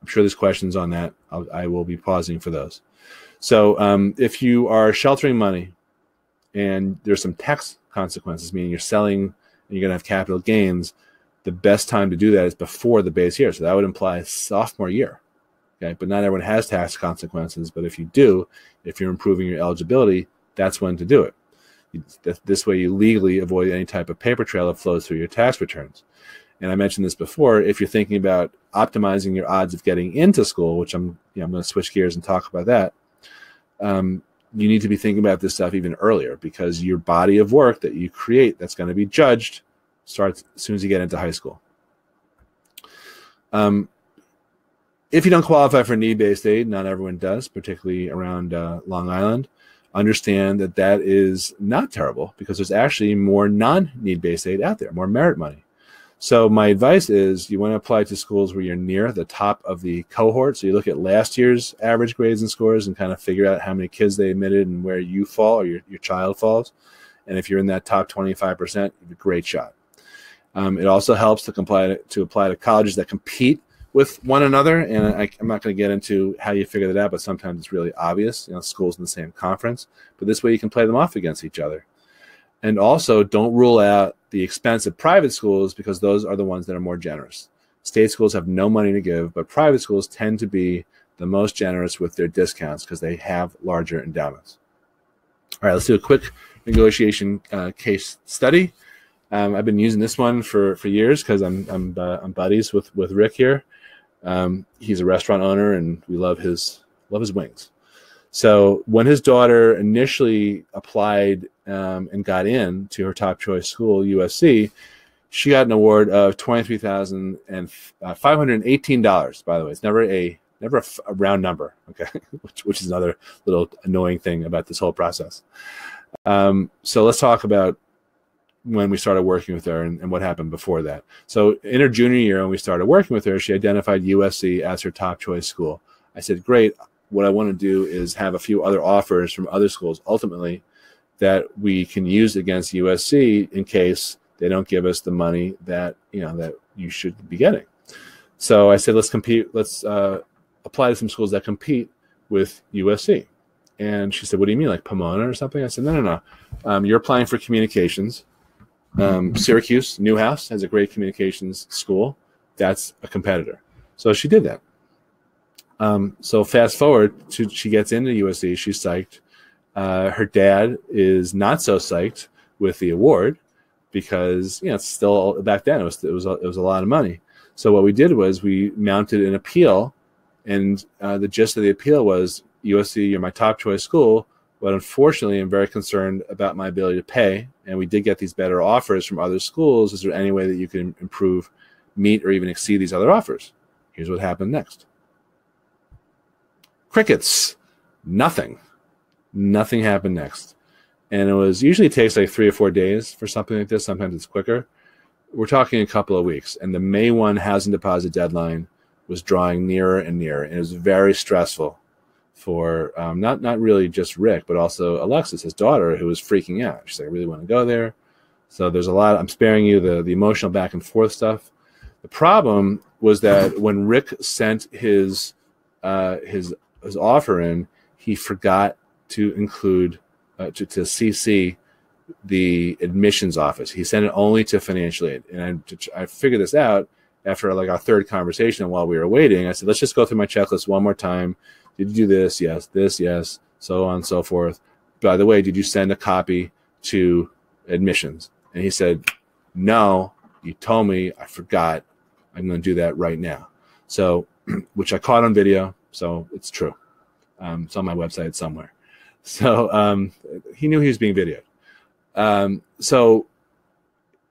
I'm sure there's questions on that. I will be pausing for those. So if you are sheltering money and there's some tax consequences, meaning you're selling and you're going to have capital gains, the best time to do that is before the base year. So that would imply sophomore year. Okay, but not everyone has tax consequences. But if you do, if you're improving your eligibility, that's when to do it. This way you legally avoid any type of paper trail that flows through your tax returns. And I mentioned this before, if you're thinking about optimizing your odds of getting into school, which I'm going to switch gears and talk about that, you need to be thinking about this stuff even earlier, because your body of work that you create that's going to be judged starts as soon as you get into high school. If you don't qualify for need-based aid, not everyone does, particularly around Long Island, understand that that is not terrible, because there's actually more non-need-based aid out there, more merit money. So my advice is you want to apply to schools where you're near the top of the cohort. So you look at last year's average grades and scores and kind of figure out how many kids they admitted and where you fall or your child falls. And if you're in that top 25%, you have a great shot. It also helps to apply to colleges that compete with one another. And I'm not going to get into how you figure that out, but sometimes it's really obvious, schools in the same conference. But this way you can play them off against each other. And also, don't rule out the expensive private schools, because those are the ones that are more generous. State schools have no money to give, but private schools tend to be the most generous with their discounts because they have larger endowments. All right, let's do a quick negotiation case study. I've been using this one for years because I'm buddies with Rick here. He's a restaurant owner, and we love his wings. So when his daughter initially applied and got in to her top choice school, USC, she got an award of $23,518. By the way, it's never a round number, okay, which is another little annoying thing about this whole process. So let's talk about when we started working with her and what happened before that. So in her junior year, when we started working with her, she identified USC as her top choice school. I said, great. What I want to do is have a few other offers from other schools, ultimately, that we can use against USC in case they don't give us the money that you should be getting. So I said, let's compete. Let's apply to some schools that compete with USC. And she said, what do you mean, like Pomona or something? I said, no. You're applying for communications. Syracuse, Newhouse, has a great communications school. That's a competitor. So she did that. So fast forward to she gets into USC. She's psyched. Her dad is not so psyched with the award because it's still back then it was a lot of money. So what we did was we mounted an appeal, and the gist of the appeal was, USC, you're my top choice school, but unfortunately I'm very concerned about my ability to pay, and we did get these better offers from other schools. Is there any way that you can improve, meet, or even exceed these other offers? Here's what happened next. Crickets. Nothing happened next. And it takes like 3 or 4 days for something like this. Sometimes it's quicker. We're talking a couple of weeks. And the May 1 housing deposit deadline was drawing nearer and nearer. And it was very stressful for not really just Rick, but also Alexis, his daughter, who was freaking out. She's like, I really want to go there. So there's a lot. I'm sparing you the emotional back and forth stuff. The problem was that when Rick sent his offer in, he forgot to include to CC the admissions office. He sent it only to financial aid. And I figured this out after like our third conversation. While we were waiting, I said, let's just go through my checklist one more time. Did you do this? Yes. This? Yes. So on and so forth. By the way, did you send a copy to admissions? And he said, no, you told me, I forgot. I'm going to do that right now. So, which I caught on video. So it's true. It's on my website somewhere. So he knew he was being videoed. So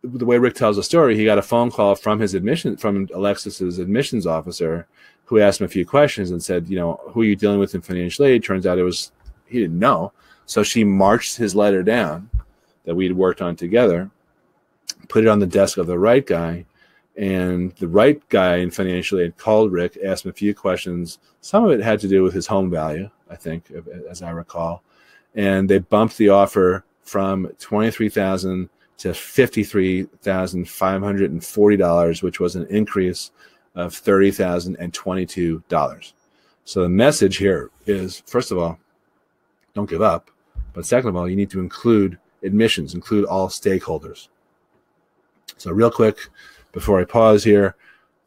the way Rick tells the story, he got a phone call from Alexis's admissions officer, who asked him a few questions and said, who are you dealing with in financial aid? Turns out he didn't know. So she marched his letter down that we'd worked on together, put it on the desk of the right guy, and the right guy in financial aid called Rick, asked him a few questions. Some of it had to do with his home value, I think, as I recall. And they bumped the offer from $23,000 to $53,540, which was an increase of $30,022. So the message here is, first of all, don't give up. But second of all, you need to include admissions, include all stakeholders. So real quick, before I pause here,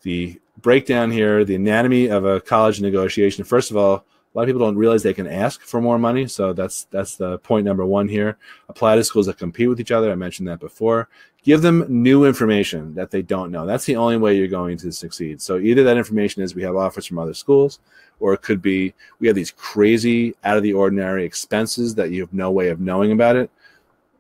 the breakdown here, the anatomy of a college negotiation. First of all, a lot of people don't realize they can ask for more money. So that's the point number one here. Apply to schools that compete with each other. I mentioned that before. Give them new information that they don't know. That's the only way you're going to succeed. So either that information is we have offers from other schools, or it could be we have these crazy, out of the ordinary expenses that you have no way of knowing about it.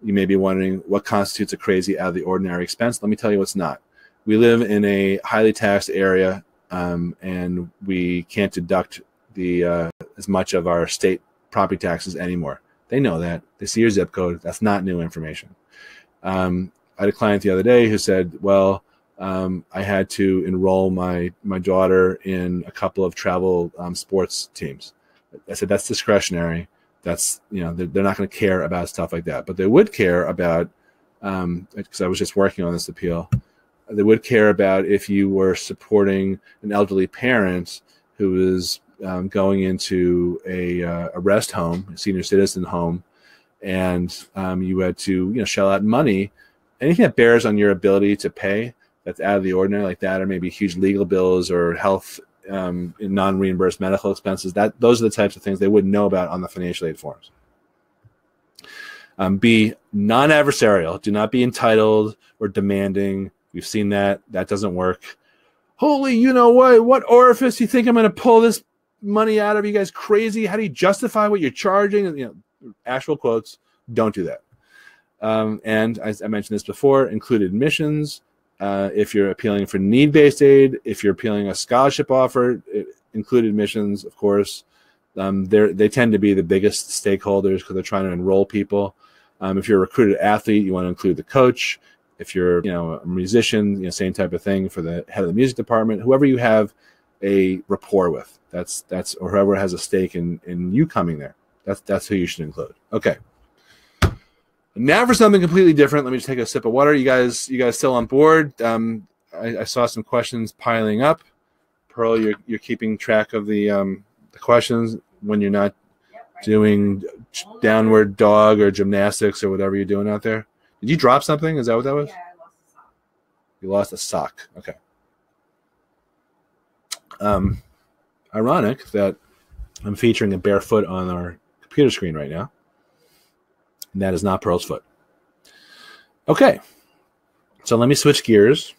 You may be wondering what constitutes a crazy, out of the ordinary expense. Let me tell you what's not. We live in a highly taxed area, and we can't deduct the as much of our state property taxes anymore. They know that. They see your zip code. That's not new information. I had a client the other day who said, well, I had to enroll my daughter in a couple of travel sports teams. I said, that's discretionary. That's, they're not going to care about stuff like that. But they would care about, because I was just working on this appeal, they would care about if you were supporting an elderly parent who is going into a rest home, a senior citizen home, and you had to shell out money. Anything that bears on your ability to pay that's out of the ordinary like that, or maybe huge legal bills or health non-reimbursed medical expenses, those are the types of things they wouldn't know about on the financial aid forms. Be non-adversarial. Do not be entitled or demanding. We've seen that. That doesn't work. Holy, what orifice do you think I'm going to pull this money out of? You guys crazy? How do you justify what you're charging? Actual quotes. Don't do that. And as I mentioned this before, include admissions. If you're appealing for need-based aid, if you're appealing a scholarship offer, include admissions, of course. They tend to be the biggest stakeholders because they're trying to enroll people. If you're a recruited athlete, you want to include the coach. If you're a musician, same type of thing for the head of the music department. Whoever you have a rapport with, that's or whoever has a stake in you coming there, that's who you should include. Okay. Now for something completely different. Let me just take a sip of water. You guys still on board? I saw some questions piling up. Pearl, you're keeping track of the questions when you're not doing downward dog or gymnastics or whatever you're doing out there. Did you drop something? Is that what that was? Yeah, I lost a sock. You lost a sock. Okay. Ironic that I'm featuring a bare foot on our computer screen right now. And that is not Pearl's foot. Okay. So let me switch gears.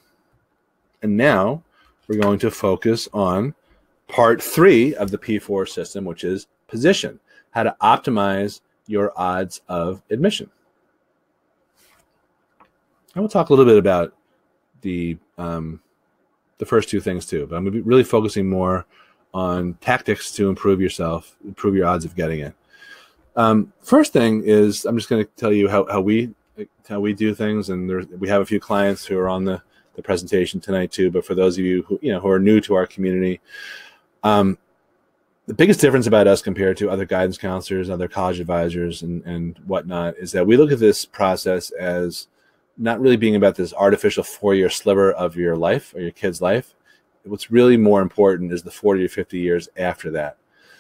And now we're going to focus on part 3 of the P4 system, which is position. How to optimize your odds of admission. I will talk a little bit about the first 2 things too, but I'm going to be really focusing more on tactics to improve yourself, improve your odds of getting in. First thing is I'm just going to tell you how we do things, and we have a few clients who are on the presentation tonight too. But for those of you who are new to our community, the biggest difference about us compared to other guidance counselors, other college advisors, and whatnot is that we look at this process as not really being about this artificial 4-year sliver of your life or your kid's life. What's really more important is the 40 or 50 years after that.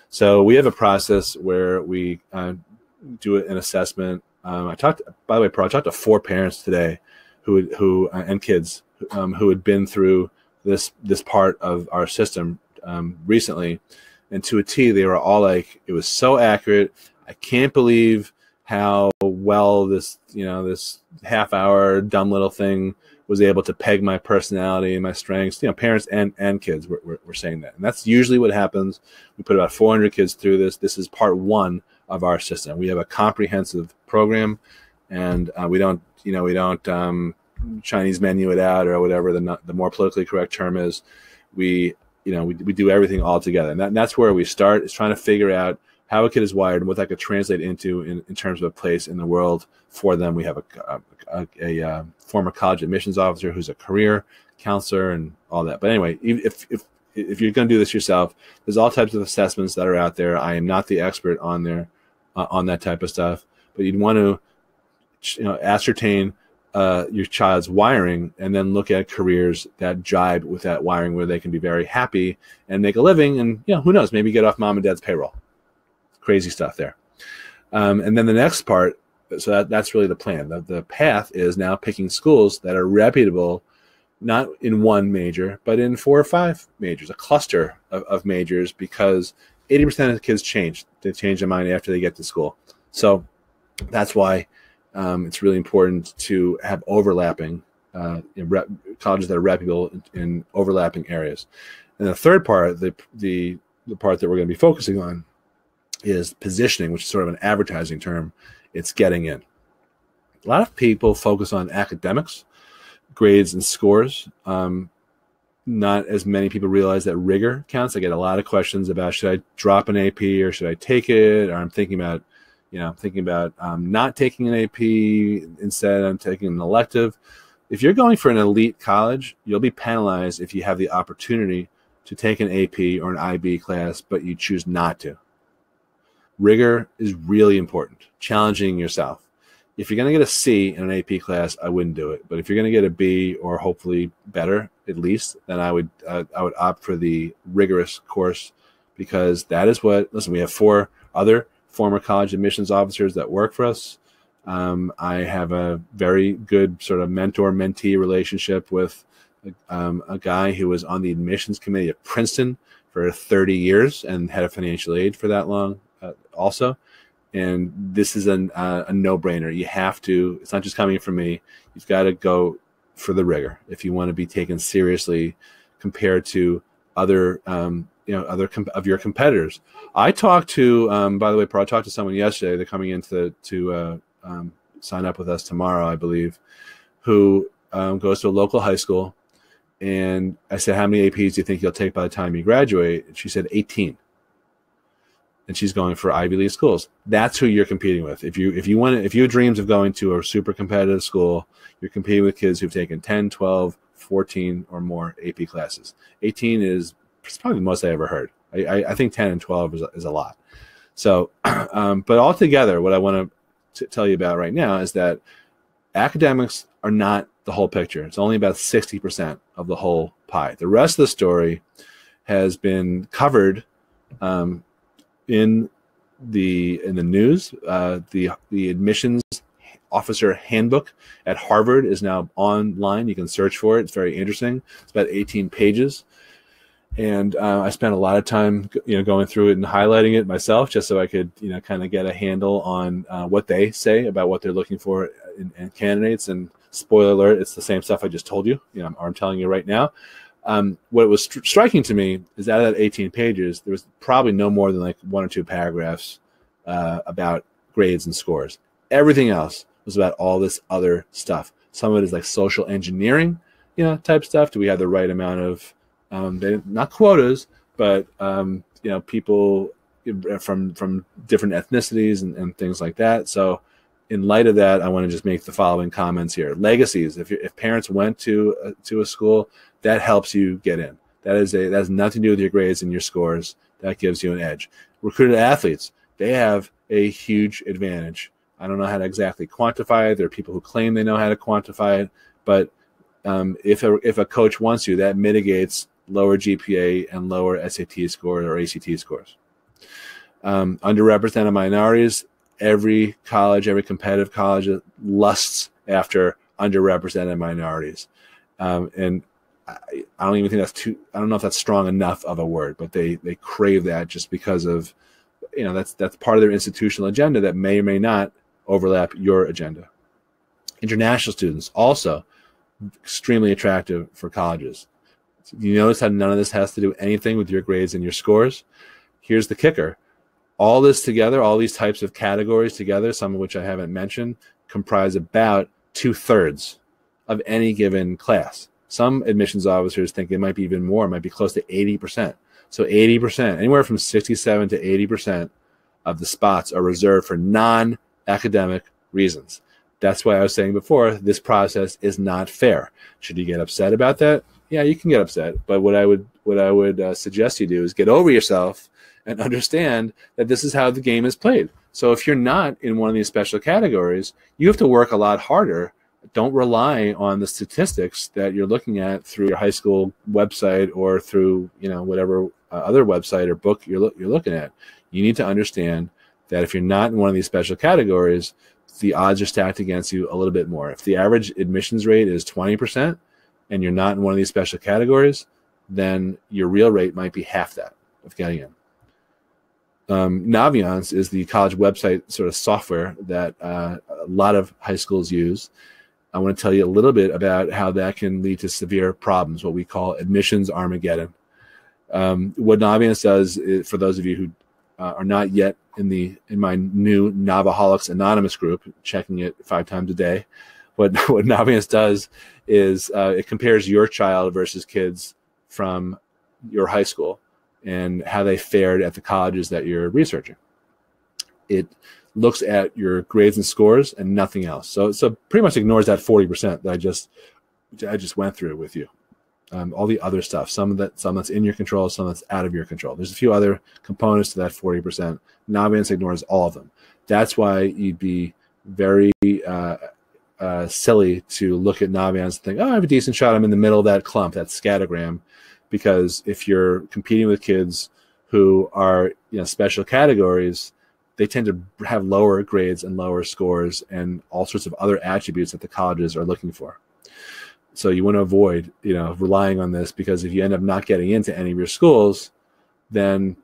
So we have a process where we do an assessment. By the way, Pearl, I talked to 4 parents today who and kids who had been through this part of our system recently, and to a T, they were all like, "It was so accurate. I can't believe how well this half-hour dumb little thing was able to peg my personality and my strengths." Parents and kids were saying that. And that's usually what happens. We put about 400 kids through this. This is part 1 of our system. We have a comprehensive program, and we don't Chinese menu it out or whatever the more politically correct term is. We do everything all together. And that's where we start, is trying to figure out how a kid is wired and what that could translate into in terms of a place in the world for them. We have a former college admissions officer who's a career counselor and all that. But anyway, if you're going to do this yourself, there's all types of assessments that are out there. I am not the expert on there on that type of stuff, but you'd want to ascertain your child's wiring, and then look at careers that jibe with that wiring, where they can be very happy and make a living, and who knows, maybe get off mom and dad's payroll. Crazy stuff there. And then the next part, so that's really the plan. The path is now picking schools that are reputable, not in one major, but in 4 or 5 majors, a cluster of majors, because 80% of the kids change. They change their mind after they get to school. So that's why it's really important to have overlapping colleges that are reputable in overlapping areas. And the third part, the part that we're going to be focusing on, is positioning, which is sort of an advertising term. It's getting in. A lot of people focus on academics, grades and scores. Not as many people realize that rigor counts. I get a lot of questions about, should I drop an AP or should I take it? Or I'm thinking about not taking an AP. Instead, I'm taking an elective. If you're going for an elite college, you'll be penalized if you have the opportunity to take an AP or an IB class, but you choose not to. Rigor is really important. Challenging yourself. If you're going to get a C in an AP class, I wouldn't do it. But if you're going to get a B, or hopefully better at least, then I would opt for the rigorous course, because that is what. Listen, we have 4 other former college admissions officers that work for us. I have a very good sort of mentor-mentee relationship with a guy who was on the admissions committee at Princeton for 30 years and had a financial aid for that long. Also, and this is a no-brainer. You have to. It's not just coming from me. You've got to go for the rigor if you want to be taken seriously compared to other other of your competitors. I talked to, by the way, I talked to someone yesterday. They're coming in to sign up with us tomorrow, I believe, who goes to a local high school. And I said, how many APs do you think you'll take by the time you graduate? And she said 18. And she's going for Ivy League schools. That's who you're competing with. If you have dreams of going to a super competitive school, you're competing with kids who've taken 10, 12, 14 or more AP classes. 18 is probably the most I ever heard. I think 10 and 12 is a lot. So, but altogether, what I want to tell you about right now is that academics are not the whole picture. It's only about 60% of the whole pie. The rest of the story has been covered in the news. The admissions officer handbook at Harvard is now online. You can search for it. It's very interesting. It's about 18 pages. And I spent a lot of time, going through it and highlighting it myself, just so I could, kind of get a handle on what they say about what they're looking for in candidates. And spoiler alert, it's the same stuff I just told you. Or I'm telling you right now. What was striking to me is out of that 18 pages, there was probably no more than like 1 or 2 paragraphs about grades and scores. Everything else was about all this other stuff. Some of it is like social engineering, type stuff. Do we have the right amount of not quotas, but people from different ethnicities and things like that. So in light of that, I want to just make the following comments here. Legacies. If parents went to a school, that helps you get in. That has nothing to do with your grades and your scores. That gives you an edge. Recruited athletes, they have a huge advantage. I don't know how to exactly quantify it. There are people who claim they know how to quantify it, but if a coach wants you, that mitigates lower GPA and lower SAT scores or ACT scores. Underrepresented minorities, every competitive college lusts after underrepresented minorities. And I don't even think I don't know if that's strong enough of a word, but they crave that just because of, that's part of their institutional agenda that may or may not overlap your agenda. International students, also extremely attractive for colleges. You notice how none of this has to do anything with your grades and your scores? Here's the kicker. All this together, all these types of categories together, some of which I haven't mentioned, comprise about 2/3 of any given class. Some admissions officers think it might be even more, it might be close to 80%. So 80%, anywhere from 67 to 80% of the spots are reserved for non-academic reasons. That's why I was saying before, this process is not fair. Should you get upset about that? Yeah, you can get upset. But what I would suggest you do is get over yourself and understand that this is how the game is played. So if you're not in one of these special categories, you have to work a lot harder don't rely on the statistics that you're looking at through your high school website or through, whatever other website or book you're looking at. You need to understand that if you're not in one of these special categories, the odds are stacked against you a little bit more. If the average admissions rate is 20% and you're not in one of these special categories, then your real rate might be half that of getting in. Naviance is the college website sort of software that a lot of high schools use. I want to tell you a little bit about how that can lead to severe problems, what we call admissions Armageddon. What Naviance does is, for those of you who are not yet in my new Navaholics Anonymous group, checking it 5 times a day, what Naviance does is it compares your child versus kids from your high school and how they fared at the colleges that you're researching. It looks at your grades and scores and nothing else. So pretty much ignores that 40% that I just went through with you. All the other stuff, some that's in your control, some that's out of your control. There's a few other components to that 40%. Naviance ignores all of them. That's why you'd be very silly to look at Naviance and think, oh, I have a decent shot. I'm in the middle of that clump, that scattergram. Because if you're competing with kids who are special categories, they tend to have lower grades and lower scores and all sorts of other attributes that the colleges are looking for. So you want to avoid relying on this, because if you end up not getting into any of your schools, then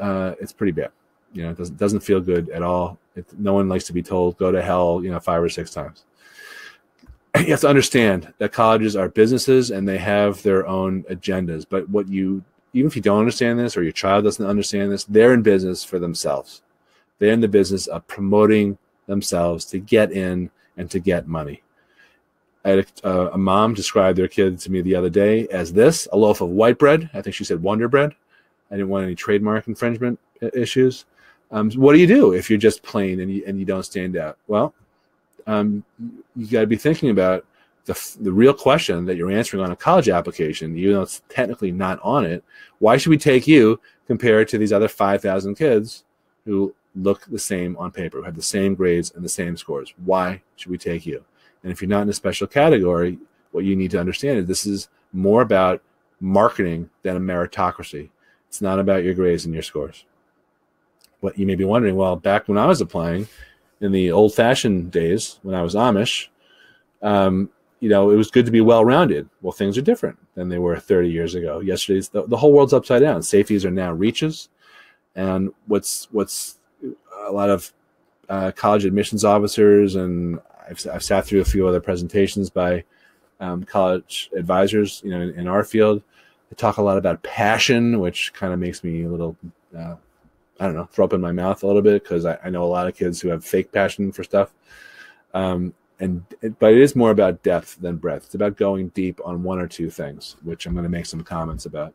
it's pretty bad. It doesn't feel good at all. No one likes to be told go to hell 5 or 6 times. You have to understand that colleges are businesses and they have their own agendas. But even if you don't understand this or your child doesn't understand this, they're in business for themselves. They're in the business of promoting themselves to get in and to get money. I had a mom describe their kid to me the other day as this: a loaf of white bread. I think she said Wonder Bread. I didn't want any trademark infringement issues. What do you do if you're just plain and you don't stand out? Well, you got to be thinking about the real question that you're answering on a college application, even though it's technically not on it. Why should we take you compared to these other 5,000 kids who look the same on paper, who have the same grades and the same scores? Why should we take you? And if you're not in a special category, what you need to understand is this is more about marketing than a meritocracy. It's not about your grades and your scores. What you may be wondering, well, back when I was applying, in the old-fashioned days when I was Amish, it was good to be well-rounded. Well, things are different than they were 30 years ago. Yesterday's the whole world's upside down. Safeties are now reaches, and what's a lot of college admissions officers, and I've sat through a few other presentations by college advisors, in our field. They talk a lot about passion, which kind of makes me a little throw up in my mouth a little bit, because I know a lot of kids who have fake passion for stuff. But it is more about depth than breadth. It's about going deep on one or two things, which I'm going to make some comments about.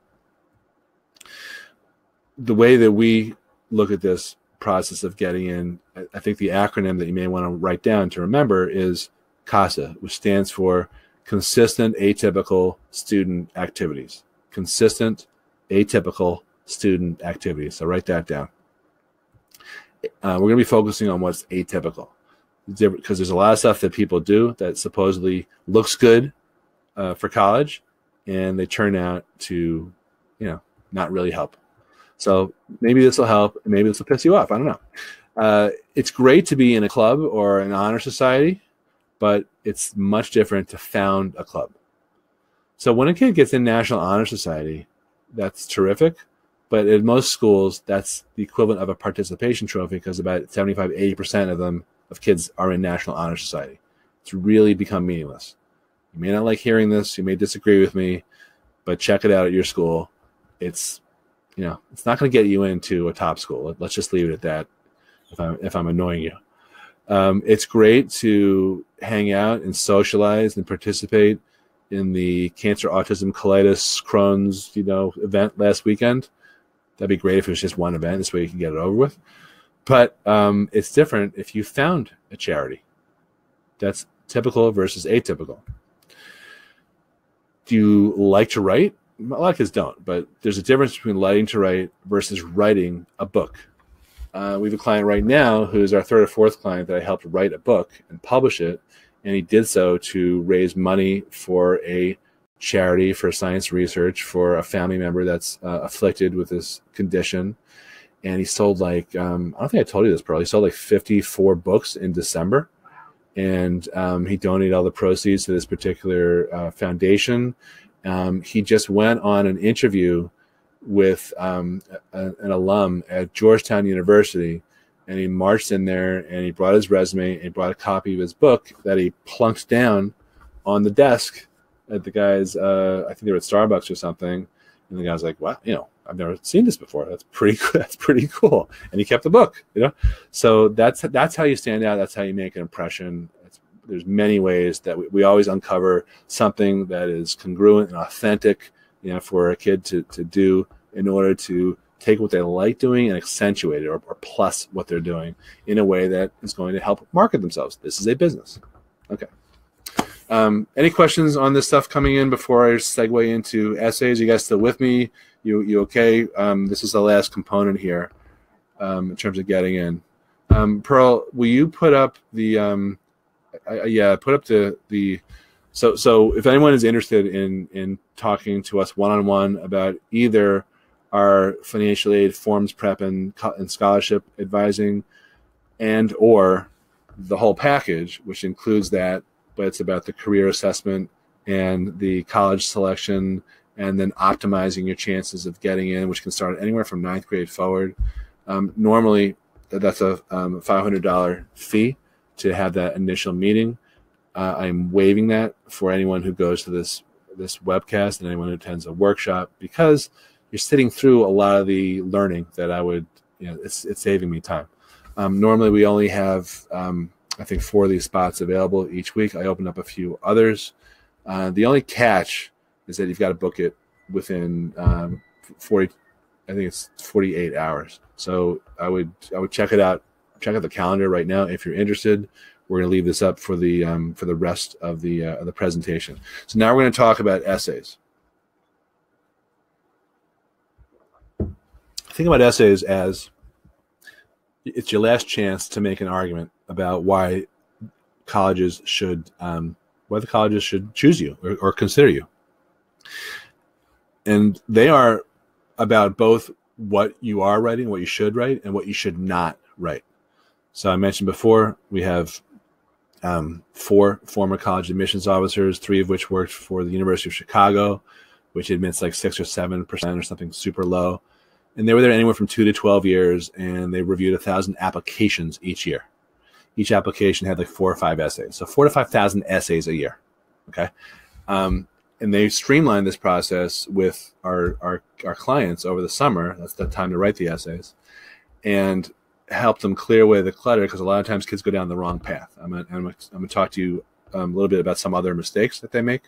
The way that we look at this process of getting in, I think the acronym that you may want to write down to remember is Casa, which stands for Consistent Atypical Student Activities. Consistent Atypical Student Activities. So write that down. We're going to be focusing on what's atypical, because there's a lot of stuff that people do that supposedly looks good for college, and they turn out to, not really help. So maybe this will help, maybe this will piss you off. I don't know. It's great to be in a club or an honor society, but it's much different to found a club. So when a kid gets in National Honor Society, that's terrific. But in most schools, that's the equivalent of a participation trophy, because about 75-80% of kids are in National Honor Society. It's really become meaningless. You may not like hearing this. You may disagree with me, but check it out at your school. It's not going to get you into a top school. Let's just leave it at that. If I'm annoying you, it's great to hang out and socialize and participate in the Cancer, Autism, Colitis, Crohn's, event last weekend. That'd be great if it was just one event. This way you can get it over with. But it's different if you found a charity. That's typical versus atypical. Do you like to write? A lot of kids don't, but there's a difference between liking to write versus writing a book. We have a client right now who's our third or fourth client that I helped write a book and publish it and he did so to raise money for a charity for science research for a family member that's afflicted with this condition. And he sold like, I don't think I told you this, Pearl. He sold like 54 books in December. And he donated all the proceeds to this particular foundation. He just went on an interview with an alum at Georgetown University, and he marched in there and he brought his resume and he brought a copy of his book that he plunked down on the desk at the guy's, I think they were at Starbucks or something. And the guy's like, wow, you know, I've never seen this before. That's pretty cool. That's pretty cool. And he kept the book, you know? So that's how you stand out. That's how you make an impression. There's many ways that we always uncover something that is congruent and authentic, you know, for a kid to do in order to take what they like doing and accentuate it or plus what they're doing in a way that is going to help market themselves. This is a business. Okay. Any questions on this stuff coming in before I segue into essays? You guys still with me? You okay? This is the last component here in terms of getting in. Pearl, will you put up the put up the so if anyone is interested in talking to us one-on-one about either our financial aid forms prep and scholarship advising and or the whole package, which includes that, but it's about the career assessment and the college selection and then optimizing your chances of getting in, which can start anywhere from 9th grade forward. Normally, that's a $500 fee to have that initial meeting. I'm waiving that for anyone who goes to this webcast and anyone who attends a workshop, because you're sitting through a lot of the learning that I would, you know, it's saving me time. Normally, we only have, I think, 4 of these spots available each week. I opened up a few others. The only catch is that you've got to book it within 40, I think it's 48 hours. So I would check it out. Check out the calendar right now if you're interested. We're going to leave this up for the rest of the presentation. So now we're going to talk about essays. Think about essays as it's your last chance to make an argument about why colleges should choose you or consider you. And they are about both what you are writing, what you should write, and what you should not write. So I mentioned before, we have 4 former college admissions officers, 3 of which worked for the University of Chicago, which admits like 6 or 7% or something super low. And they were there anywhere from 2 to 12 years, and they reviewed 1,000 applications each year. Each application had like 4 or 5 essays. So 4,000 to 5,000 essays a year. Okay. And they streamlined this process with our clients over the summer. That's the time to write the essays, and help them clear away the clutter, because a lot of times kids go down the wrong path. I'm going to talk to you a little bit about some other mistakes that they make,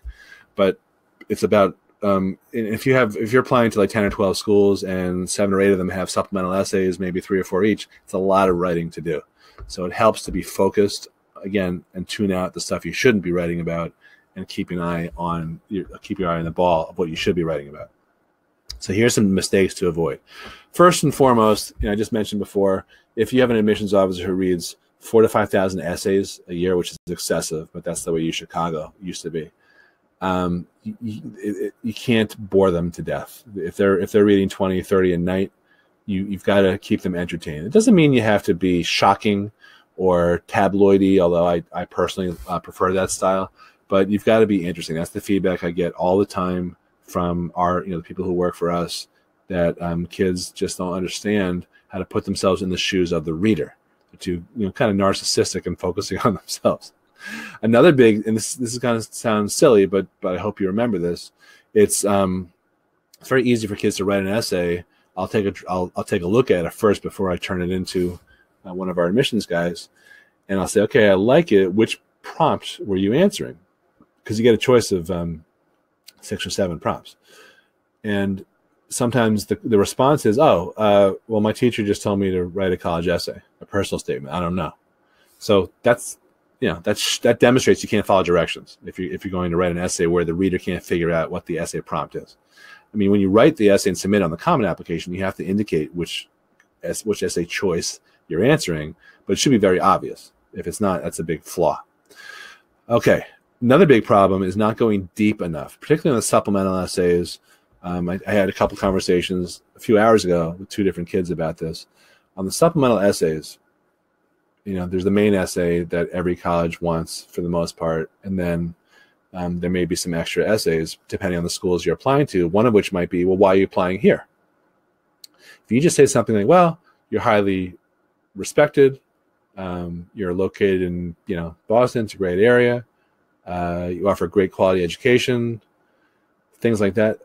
but it's about if you're applying to like 10 or 12 schools and 7 or 8 of them have supplemental essays, maybe 3 or 4 each, it's a lot of writing to do. So it helps to be focused again and tune out the stuff you shouldn't be writing about, and keep your eye on the ball of what you should be writing about. So here's some mistakes to avoid. First and foremost, I just mentioned before, if you have an admissions officer who reads 4,000 to 5,000 essays a year, which is excessive, but that's the way Chicago used to be, you can't bore them to death. If they're reading 20, 30 a night, you've got to keep them entertained. It doesn't mean you have to be shocking or tabloidy, although I personally prefer that style. But you've got to be interesting. That's the feedback I get all the time from the people who work for us, that kids just don't understand how to put themselves in the shoes of the reader. They're too kind of narcissistic and focusing on themselves. Another big, and this is going to sound silly, but I hope you remember this. It's very easy for kids to write an essay. I'll take a look at it first before I turn it into one of our admissions guys, and I'll say, okay, I like it. Which prompt were you answering? Because you get a choice of 6 or 7 prompts, and sometimes the response is, well, my teacher just told me to write a college essay, a personal statement. I don't know. So that demonstrates you can't follow directions if you're going to write an essay where the reader can't figure out what the essay prompt is. I mean, when you write the essay and submit on the Common Application, you have to indicate which essay choice you're answering, but it should be very obvious. If it's not, that's a big flaw. Okay, another big problem is not going deep enough, particularly on the supplemental essays. I had a couple conversations a few hours ago with 2 different kids about this. On the supplemental essays, there's the main essay that every college wants for the most part, and then there may be some extra essays depending on the schools you're applying to, one of which might be, well, why are you applying here? If you just say something like, well, you're highly respected, you're located in Boston, it's a great area, you offer great quality education, things like that,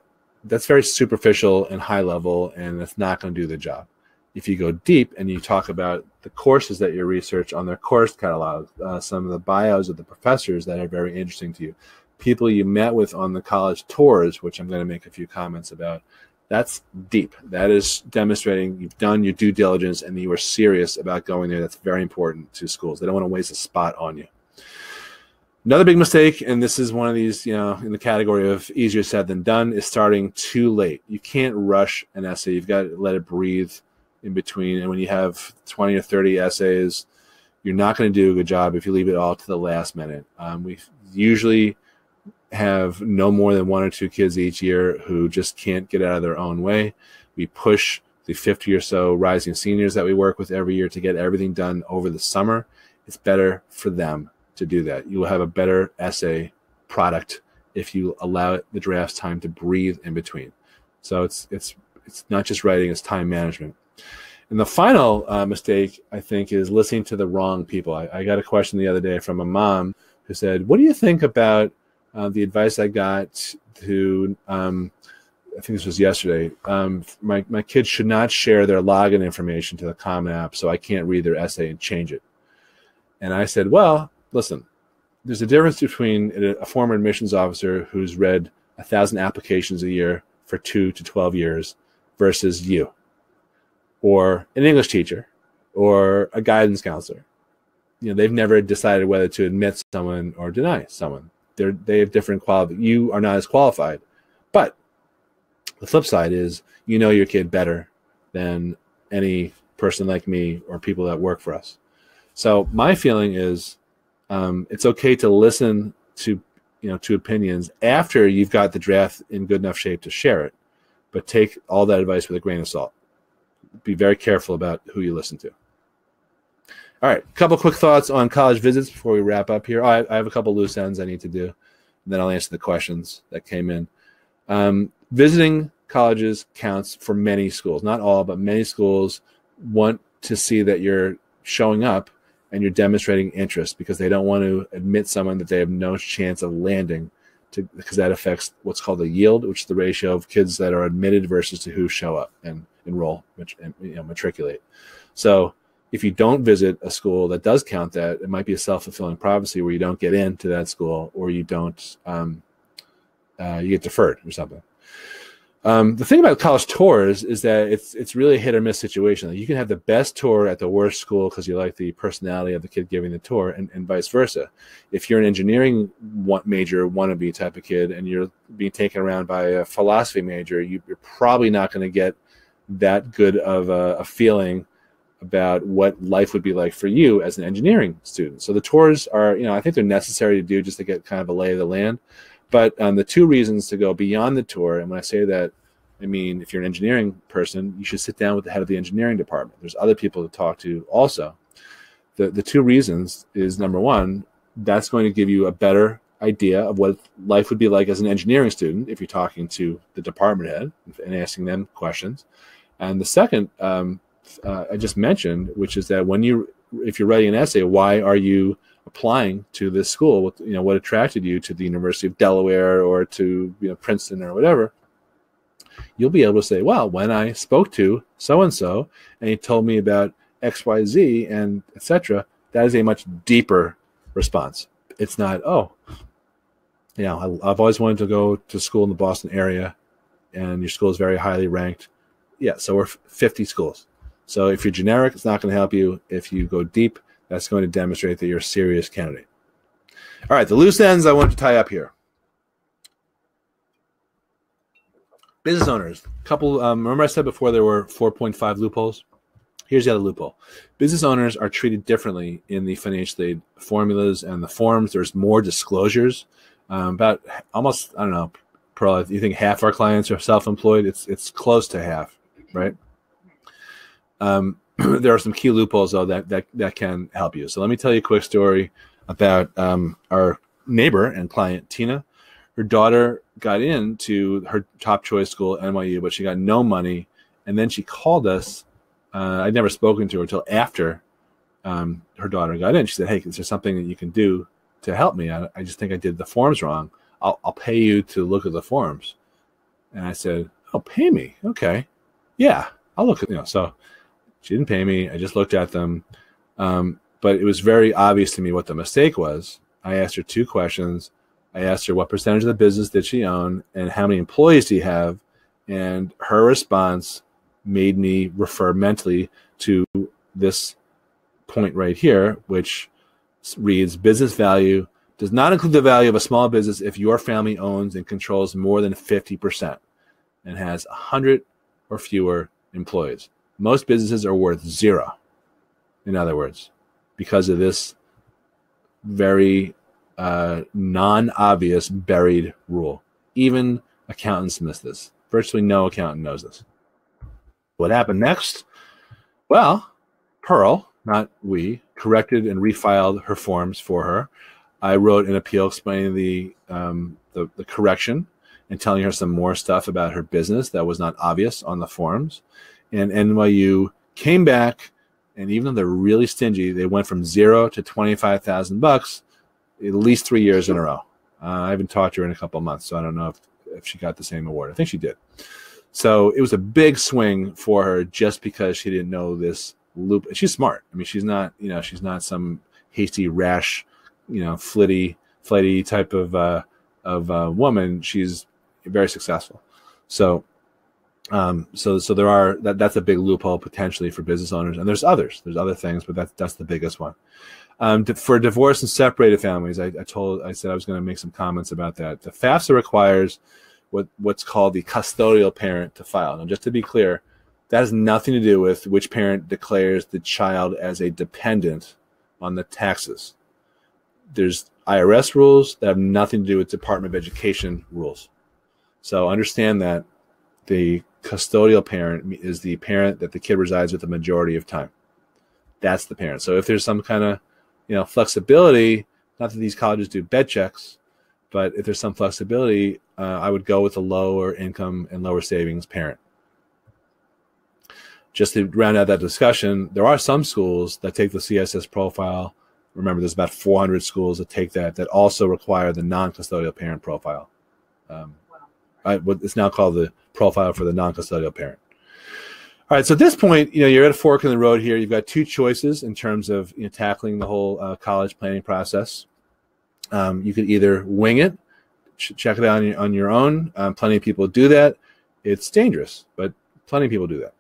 that's very superficial and high level, and that's not going to do the job. If you go deep and you talk about the courses that you research on their course catalog, some of the bios of the professors that are very interesting to you, people you met with on the college tours, which I'm going to make a few comments about, that's deep. That is demonstrating you've done your due diligence and you are serious about going there. That's very important to schools. They don't want to waste a spot on you. Another big mistake, and this is one of these, in the category of easier said than done, is starting too late. You can't rush an essay. You've got to let it breathe in between. And when you have 20 or 30 essays, you're not going to do a good job if you leave it all to the last minute. We usually have no more than 1 or 2 kids each year who just can't get out of their own way. We push the 50 or so rising seniors that we work with every year to get everything done over the summer. It's better for them to do that. You will have a better essay product if you allow the drafts time to breathe in between. So it's not just writing, it's time management. And the final mistake, I think, is listening to the wrong people. I got a question the other day from a mom who said, what do you think about the advice I got to, I think this was yesterday, my kids should not share their login information to the Common App, so I can't read their essay and change it. And I said, well, listen, there's a difference between a former admissions officer who's read 1,000 applications a year for 2 to 12 years versus you, or an English teacher, or a guidance counselor. They've never decided whether to admit someone or deny someone. They have different quality. You are not as qualified. But the flip side is your kid better than any person like me or people that work for us. So my feeling is it's okay to listen to opinions after you've got the draft in good enough shape to share it, but take all that advice with a grain of salt. Be very careful about who you listen to. All right, a couple quick thoughts on college visits before we wrap up here. I have a couple loose ends I need to do, and then I'll answer the questions that came in. Visiting colleges counts for many schools, not all, but many schools want to see that you're showing up and you're demonstrating interest, because they don't want to admit someone that they have no chance of landing, because that affects what's called the yield, which is the ratio of kids that are admitted versus to who show up and enroll and matriculate. So if you don't visit a school that does count that, it might be a self-fulfilling prophecy where you don't get into that school, or you don't, you get deferred or something. The thing about college tours is that it's really a hit or miss situation. You can have the best tour at the worst school because you like the personality of the kid giving the tour, and vice versa. If you're an engineering major wannabe type of kid and you're being taken around by a philosophy major, you're probably not going to get that good of a feeling about what life would be like for you as an engineering student. So the tours are, I think they're necessary to do just to get kind of a lay of the land. But the 2 reasons to go beyond the tour, and when I say that, I mean, if you're an engineering person, you should sit down with the head of the engineering department. There's other people to talk to also. The 2 reasons is, number one, that's going to give you a better idea of what life would be like as an engineering student if you're talking to the department head and asking them questions. And the second, I just mentioned, which is that if you're writing an essay, why are you applying to this school? What attracted you to the University of Delaware or to Princeton or whatever? You'll be able to say, well, when I spoke to so-and-so and he told me about XYZ and etc., that is a much deeper response. It's not, I've always wanted to go to school in the Boston area and your school is very highly ranked. Yeah, so we're 50 schools. So if you're generic, it's not going to help you. If you go deep, that's going to demonstrate that you're a serious candidate. All right, the loose ends I want to tie up here. Business owners, remember I said before there were 4.5 loopholes? Here's the other loophole. Business owners are treated differently in the financial aid formulas and the forms. There's more disclosures. About almost, I don't know, Pearl, you think half our clients are self-employed? It's close to half, right? There are some key loopholes, though, that can help you. So let me tell you a quick story about our neighbor and client, Tina. Her daughter got into her top choice school, NYU, but she got no money. And then she called us. I'd never spoken to her until after her daughter got in. She said, hey, is there something that you can do to help me? I just think I did the forms wrong. I'll pay you to look at the forms. And I said, oh, pay me. Okay. Yeah, I'll look at, so she didn't pay me. I just looked at them. But it was very obvious to me what the mistake was. I asked her 2 questions. I asked her what percentage of the business did she own and how many employees do you have? And her response made me refer mentally to this point right here, which reads, business value does not include the value of a small business if your family owns and controls more than 50% and has 100 or fewer employees. Most businesses are worth 0, in other words, because of this very non-obvious buried rule. Even accountants miss this. Virtually no accountant knows this. What happened next? Well, Pearl, not we, corrected and refiled her forms for her. I wrote an appeal explaining the correction and telling her some more stuff about her business that was not obvious on the forms. And NYU came back, and even though they're really stingy, they went from 0 to $25,000 at least 3 years in a row. I haven't talked to her in a couple of months, so I don't know if she got the same award. I think she did. So it was a big swing for her just because she didn't know this loop. She's smart. I mean, she's not some hasty, rash, flighty type of woman. She's very successful. So there are that's a big loophole potentially for business owners, and there's others. There's other things, but that's the biggest one. For divorced and separated families, I said I was going to make some comments about that. The FAFSA requires what's called the custodial parent to file. Now, just to be clear, that has nothing to do with which parent declares the child as a dependent on the taxes. There's IRS rules that have nothing to do with Department of Education rules. So understand that the custodial parent is the parent that the kid resides with the majority of time. That's the parent. So if there's some kind of flexibility, not that these colleges do bed checks, but if there's some flexibility, I would go with a lower income and lower savings parent. Just to round out that discussion, there are some schools that take the CSS profile. Remember, there's about 400 schools that take that also require the non-custodial parent profile. It's now called the profile for the non-custodial parent. All right, so at this point, you're at a fork in the road here. You've got 2 choices in terms of tackling the whole college planning process. You could either wing it, check it out on your own. Plenty of people do that. It's dangerous, but plenty of people do that.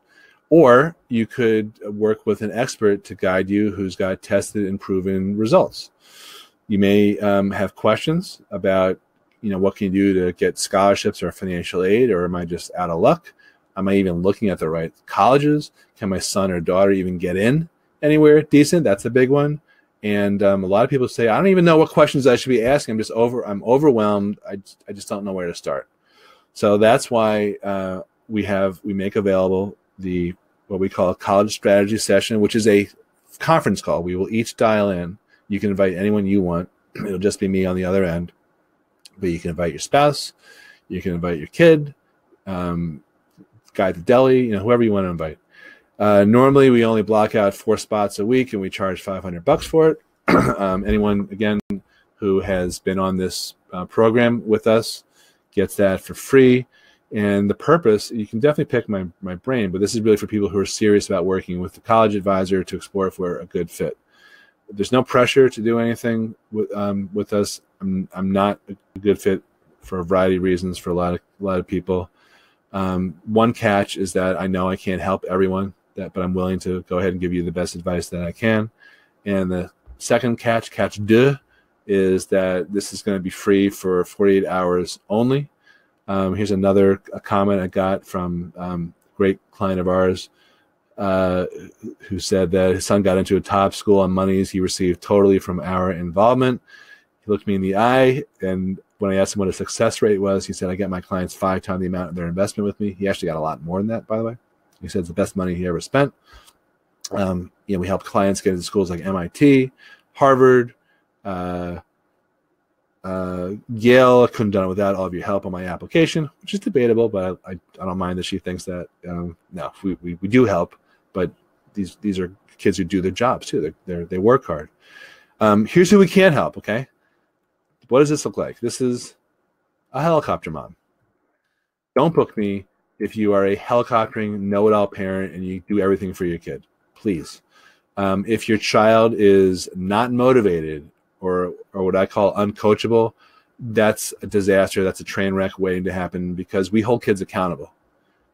Or you could work with an expert to guide you who's got tested and proven results. You may have questions about, what can you do to get scholarships or financial aid, or am I just out of luck? Am I even looking at the right colleges? Can my son or daughter even get in anywhere decent? That's a big one. And a lot of people say, I don't even know what questions I should be asking. I'm overwhelmed. I just don't know where to start. So that's why we make available what we call a college strategy session, which is a conference call. We will each dial in. You can invite anyone you want. It'll just be me on the other end. But you can invite your spouse. You can invite your kid, guy at the deli, whoever you want to invite. Normally, we only block out 4 spots a week, and we charge $500 for it. Anyone, again, who has been on this program with us gets that for free. And the purpose, you can definitely pick my brain, but this is really for people who are serious about working with the college advisor to explore if we're a good fit. There's no pressure to do anything with us. I'm not a good fit for a variety of reasons for a lot of people. One catch is that I know I can't help everyone, but I'm willing to go ahead and give you the best advice that I can. And the second catch 2, is that this is going to be free for 48 hours only. Here's another comment I got from a great client of ours. who said that his son got into a top school on monies he received totally from our involvement. He looked me in the eye, and when I asked him what his success rate was, he said, I get my clients 5 times the amount of their investment with me. He actually got a lot more than that, by the way. He said it's the best money he ever spent. We helped clients get into schools like MIT, Harvard, Yale. I couldn't have done it without all of your help on my application, which is debatable, but I don't mind that she thinks that. No, we do help, but these are kids who do their jobs too. They work hard. Here's who we can help, okay? What does this look like? This is a helicopter mom. Don't book me if you are a helicoptering know-it-all parent and you do everything for your kid, please. If your child is not motivated or what I call uncoachable, that's a disaster. That's a train wreck waiting to happen, because we hold kids accountable.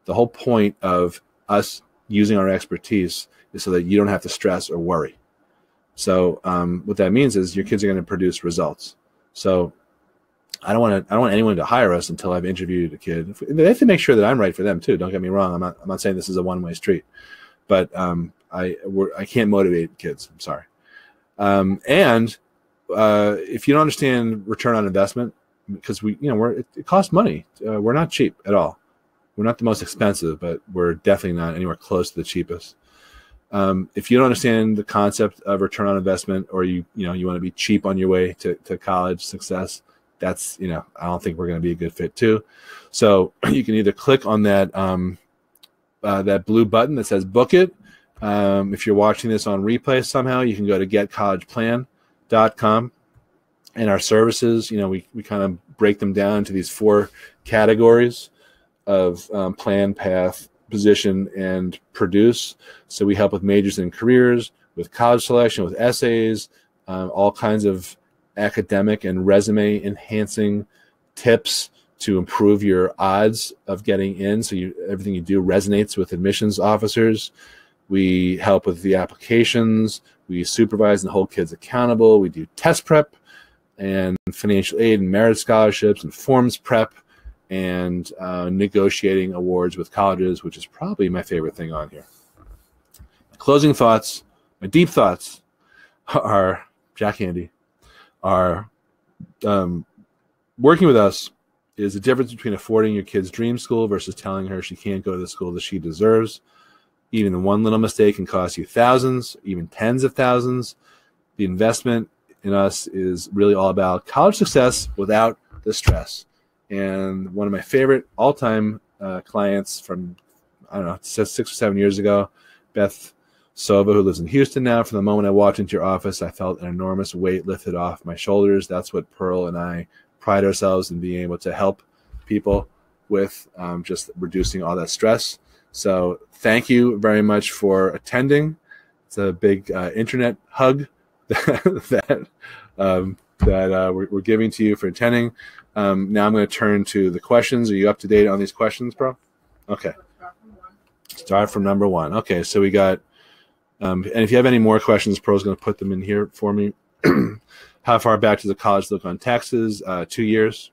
The whole point of us using our expertise is so that you don't have to stress or worry. So what that means is your kids are going to produce results. So I don't want anyone to hire us until I've interviewed a kid. They have to make sure that I'm right for them too. Don't get me wrong. I'm not saying this is a one-way street, but I can't motivate kids. I'm sorry. If you don't understand return on investment, because it costs money. We're not cheap at all. We're not the most expensive, but we're definitely not anywhere close to the cheapest. If you don't understand the concept of return on investment, or you want to be cheap on your way to college success, that's I don't think we're going to be a good fit too. So you can either click on that that blue button that says book it. If you're watching this on replay somehow, you can go to getcollegeplan.com, and our services, we kind of break them down into these 4 categories of plan, path, position, and produce. So we help with majors and careers, with college selection, with essays, all kinds of academic and resume enhancing tips to improve your odds of getting in, so everything you do resonates with admissions officers. We help with the applications. We supervise and hold kids accountable. We do test prep and financial aid and merit scholarships and forms prep, and negotiating awards with colleges, which is probably my favorite thing on here. My closing thoughts, my deep thoughts are, Jack Handy, are working with us is the difference between affording your kid's dream school versus telling her she can't go to the school that she deserves. Even one little mistake can cost you thousands, even tens of thousands. The investment in us is really all about college success without the stress. And one of my favorite all-time clients from, 6 or 7 years ago, Beth Sova, who lives in Houston now. From the moment I walked into your office, I felt an enormous weight lifted off my shoulders. That's what Pearl and I pride ourselves in, being able to help people with, just reducing all that stress. So thank you very much for attending. It's a big internet hug that we're giving to you for attending. Now I'm going to turn to the questions. Are you up to date on these questions, bro? Okay. Start from number 1. Okay, so we got, and if you have any more questions, Pearl's going to put them in here for me. How far back does the college look on taxes? 2 years.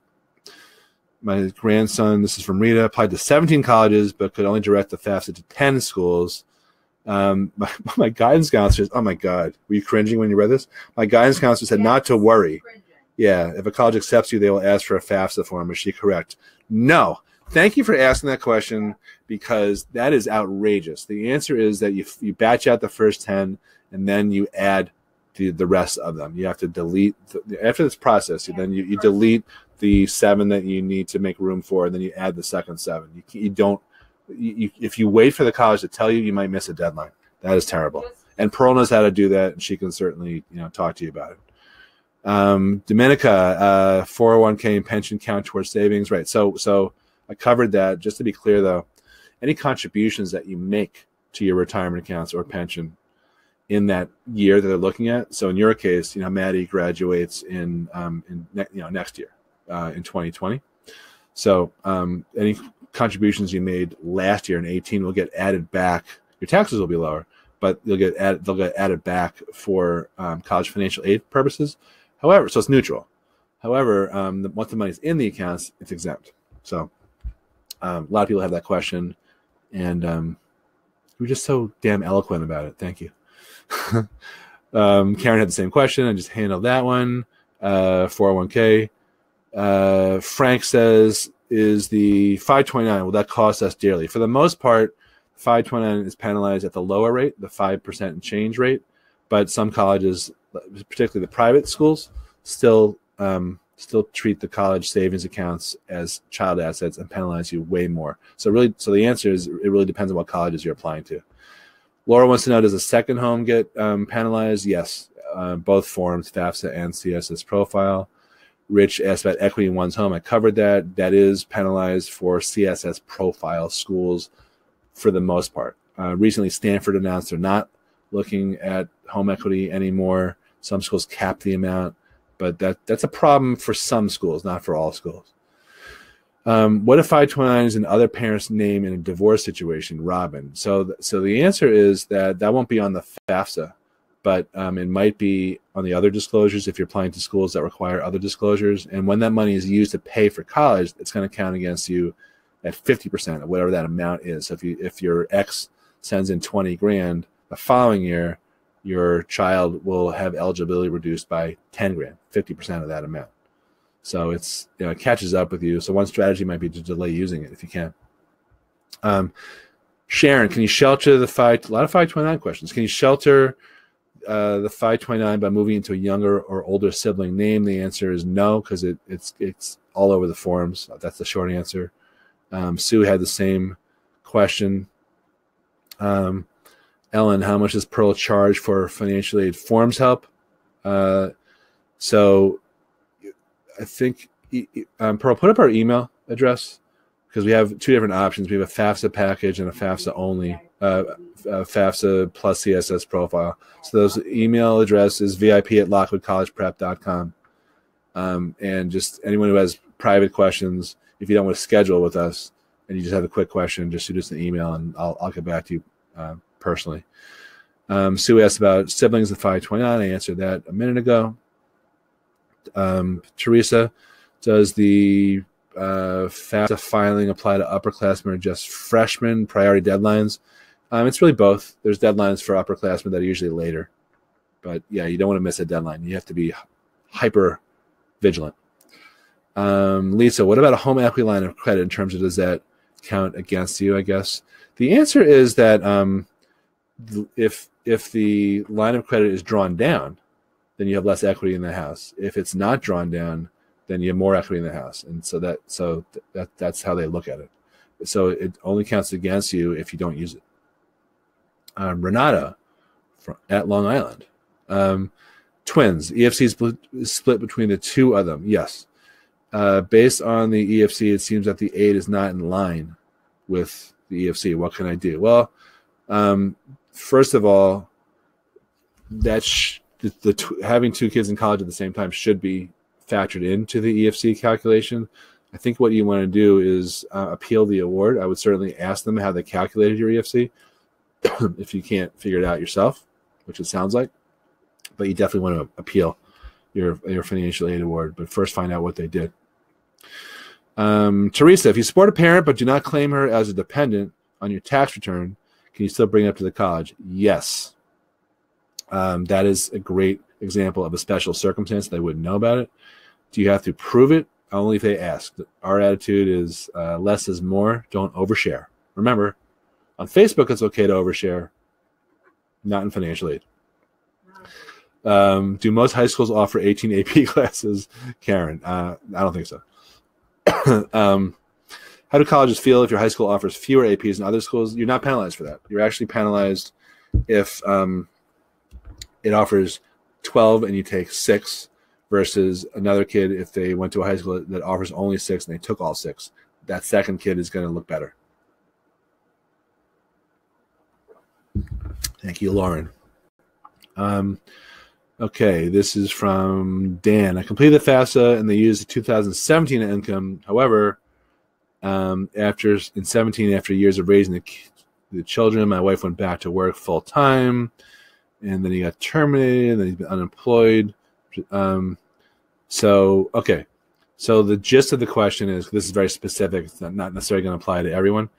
My grandson, this is from Rita, applied to 17 colleges, but could only direct the FAFSA to 10 schools. My guidance counselor, oh my God, were you cringing when you read this? My guidance counselor said not to worry. Yeah, if a college accepts you, they will ask for a FAFSA form. Is she correct? No. Thank you for asking that question, because that is outrageous. The answer is that you batch out the first 10, and then you add the rest of them. You have to delete, after this process, then you delete the 7 that you need to make room for, and then you add the second 7. If you wait for the college to tell you, you might miss a deadline. That is terrible. And Pearl knows how to do that, and she can certainly talk to you about it. Dominica, 401k and pension count towards savings, right? So I covered that. Just to be clear, though, any contributions that you make to your retirement accounts or pension in that year that they're looking at. So in your case, Maddie graduates in next year, in 2020. So any contributions you made last year in 18 will get added back. Your taxes will be lower, but they'll get added back for college financial aid purposes. However, so it's neutral. However, once the money's in the accounts, it's exempt. So a lot of people have that question, and were just so damn eloquent about it. Thank you. Karen had the same question. I just handled that one. 401k. Frank says, is the 529, will that cost us dearly? For the most part, 529 is penalized at the lower rate, the 5% and change rate, but some colleges, particularly the private schools, still treat the college savings accounts as child assets and penalize you way more. So the answer is it really depends on what colleges you're applying to. Laura wants to know, does a second home get penalized? Yes, both forms, FAFSA and CSS Profile. Rich asked about equity in one's home. I covered that. That is penalized for CSS Profile schools for the most part. Recently, Stanford announced they're not looking at home equity anymore. Some schools cap the amount, but that's a problem for some schools, not for all schools. What if 529 is an other parent's name in a divorce situation? Robin. So the answer is that won't be on the FAFSA, but it might be on the other disclosures if you're applying to schools that require other disclosures. And when that money is used to pay for college, it's going to count against you at 50% of whatever that amount is. So if your ex sends in 20 grand, the following year, your child will have eligibility reduced by 10 grand, 50% of that amount. So it catches up with you. So one strategy might be to delay using it if you can. Sharon, can you shelter the a lot of 529 questions. Can you shelter the 529 by moving into a younger or older sibling name? The answer is no, because it's all over the forums. That's the short answer. Sue had the same question. Ellen, how much does Pearl charge for financial aid forms help? So I think, Pearl, put up our email address, because we have two different options. We have a FAFSA package and a FAFSA only, FAFSA plus CSS Profile. So those email address is vip@lockwoodcollegeprep.com. And just anyone who has private questions, if you don't want to schedule with us and you just have a quick question, just shoot us an email and I'll get back to you personally. Sue asked about siblings of 529. I answered that a minute ago. Teresa, does the FAFSA filing apply to upperclassmen or just freshmen? Priority deadlines? It's really both. There's deadlines for upperclassmen that are usually later. But yeah, you don't want to miss a deadline. You have to be hyper vigilant. Lisa, what about a home equity line of credit in terms of, does that count against you, I guess? The answer is that if the line of credit is drawn down, then you have less equity in the house. If it's not drawn down, then you have more equity in the house. And so that's how they look at it. So it only counts against you if you don't use it. Renata at Long Island. Twins, EFC is split between the two of them. Yes. Based on the EFC, it seems that the aid is not in line with the EFC. What can I do? Well, first of all, having two kids in college at the same time should be factored into the EFC calculation. I think what you want to do is appeal the award. I would certainly ask them how they calculated your EFC if you can't figure it out yourself, which it sounds like. But you definitely want to appeal your financial aid award, but first find out what they did. Teresa, if you support a parent but do not claim her as a dependent on your tax return, can you still bring it up to the college? Yes. That is a great example of a special circumstance. They wouldn't know about it. Do you have to prove it? Only if they ask. Our attitude is less is more. Don't overshare. Remember, on Facebook, it's okay to overshare, not in financial aid. Do most high schools offer 18 AP classes? Karen, I don't think so. How do colleges feel if your high school offers fewer APs than other schools? You're not penalized for that. You're actually penalized if it offers 12 and you take 6 versus another kid if they went to a high school that offers only 6 and they took all 6. That second kid is going to look better. Thank you, Lauren. Okay, this is from Dan. I completed the FAFSA and they used the 2017 income. However, in 17, after years of raising the children, my wife went back to work full time, and then he got terminated, and then he's been unemployed. So the gist of the question is, this is very specific. It's not necessarily going to apply to everyone.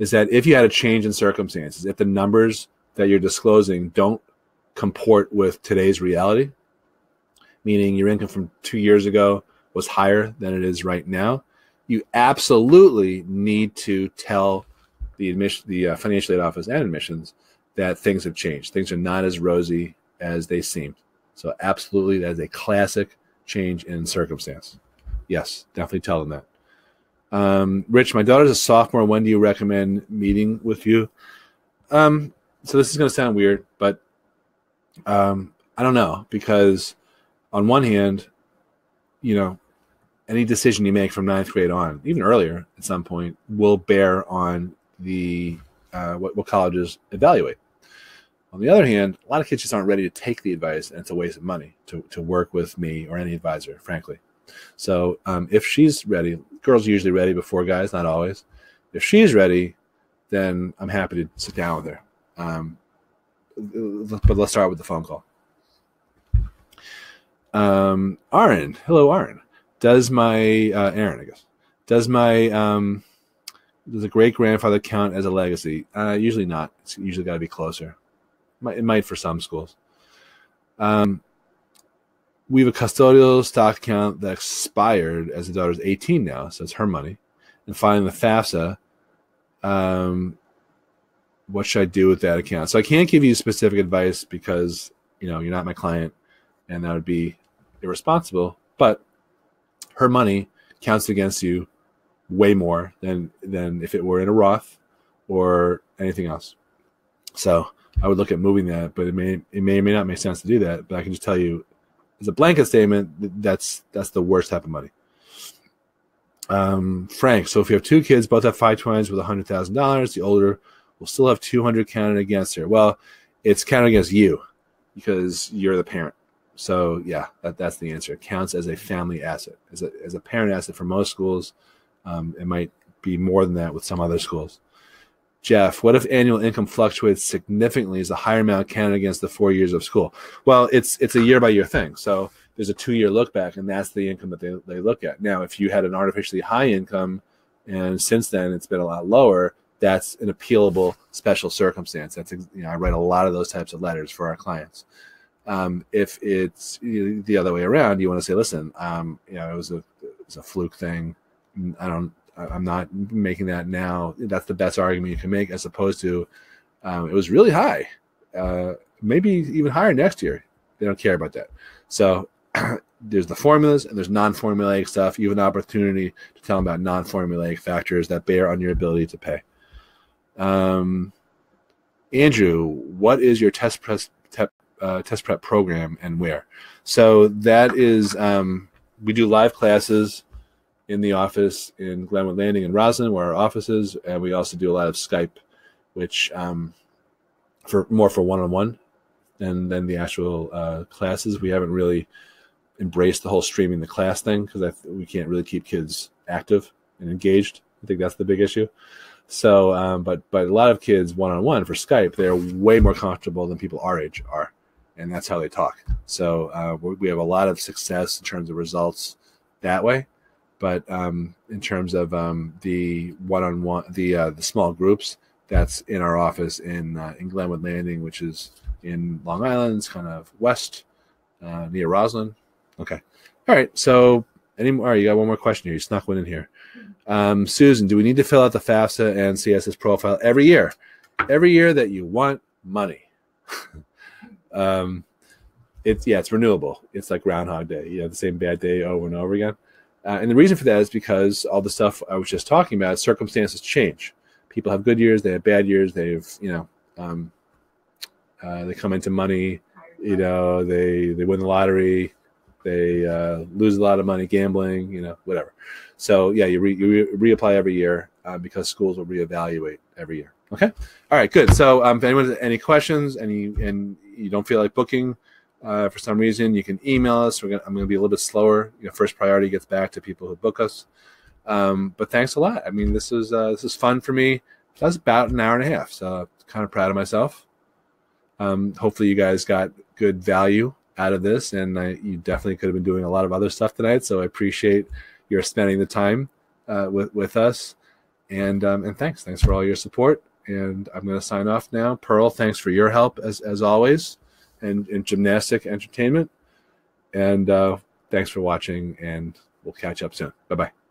is that if you had a change in circumstances, if the numbers that you're disclosing don't comport with today's reality, meaning your income from 2 years ago was higher than it is right now, you absolutely need to tell the financial aid office and admissions that things have changed. Things are not as rosy as they seemed. So absolutely, that is a classic change in circumstance. Yes, definitely tell them that. Rich, my daughter's a sophomore. When do you recommend meeting with you? So this is going to sound weird, but I don't know, because on one hand, any decision you make from 9th grade on, even earlier at some point, will bear on the what colleges evaluate. On the other hand, a lot of kids just aren't ready to take the advice, and it's a waste of money to work with me or any advisor, frankly. So if she's ready, girls are usually ready before guys, not always. If she's ready, then I'm happy to sit down with her. But let's start with the phone call. Aaron, hello, Aaron. Does my Aaron, I guess, does a great grandfather count as a legacy? Usually not. It's usually got to be closer. It might for some schools. We have a custodial stock account that expired as the daughter's 18 now, so it's her money. And finally, the FAFSA. What should I do with that account? So I can't give you specific advice because you're not my client, and that would be irresponsible. But her money counts against you way more than if it were in a Roth or anything else. So I would look at moving that, but it may or may not make sense to do that. But I can just tell you, as a blanket statement, that's the worst type of money. Frank, so if you have 2 kids, both have 520s with $100,000, the older will still have 200 counted against her. Well, it's counted against you because you're the parent. So yeah, that's the answer. It counts as a family asset, as a parent asset for most schools. It might be more than that with some other schools. Jeff, what if annual income fluctuates significantly? Is a higher amount counted against the 4 years of school? Well, it's a year-by-year thing. So there's a 2-year look back, and that's the income that they look at. Now, if you had an artificially high income, and since then it's been a lot lower, that's an appealable special circumstance. That's I write a lot of those types of letters for our clients. If it's the other way around, you want to say, listen, it was a fluke thing. I'm not making that now. That's the best argument you can make, as opposed to it was really high, maybe even higher next year. They don't care about that. So there's the formulas and there's non-formulaic stuff. You have an opportunity to tell them about non-formulaic factors that bear on your ability to pay. Andrew, what is your test prep program and where? So that is, we do live classes in the office in Glenwood Landing and Roslyn, where our office is, and we also do a lot of Skype, which for one-on-one than the actual classes. We haven't really embraced the whole streaming the class thing because we can't really keep kids active and engaged. I think that's the big issue. So, but a lot of kids one-on-one for Skype, they're way more comfortable than people our age are, and that's how they talk. So we have a lot of success in terms of results that way. But in terms of the one-on-one, the small groups, that's in our office in Glenwood Landing, which is in Long Island. It's kind of west near Roslyn. Okay. All right. So any more? All right, you got one more question here. You snuck one in here. Susan, do we need to fill out the FAFSA and CSS profile every year? Every year that you want money. It's renewable. It's like Groundhog Day. You have the same bad day over and over again. And the reason for that is because all the stuff I was just talking about, circumstances change. People have good years, they have bad years, they come into money, they win the lottery, they lose a lot of money gambling, whatever. So yeah, you reapply every year because schools will reevaluate every year. Okay, all right, good. So if anyone has any questions and you don't feel like booking for some reason, you can email us. I'm going to be a little bit slower. First priority gets back to people who book us. But thanks a lot. I mean, this is fun for me. That's about an hour and a half, so I'm kind of proud of myself. Hopefully you guys got good value out of this, and you definitely could have been doing a lot of other stuff tonight, so I appreciate your spending the time with us. And thanks for all your support. And I'm going to sign off now. Pearl, thanks for your help as always, and in gymnastic entertainment. And thanks for watching, and we'll catch up soon. Bye-bye.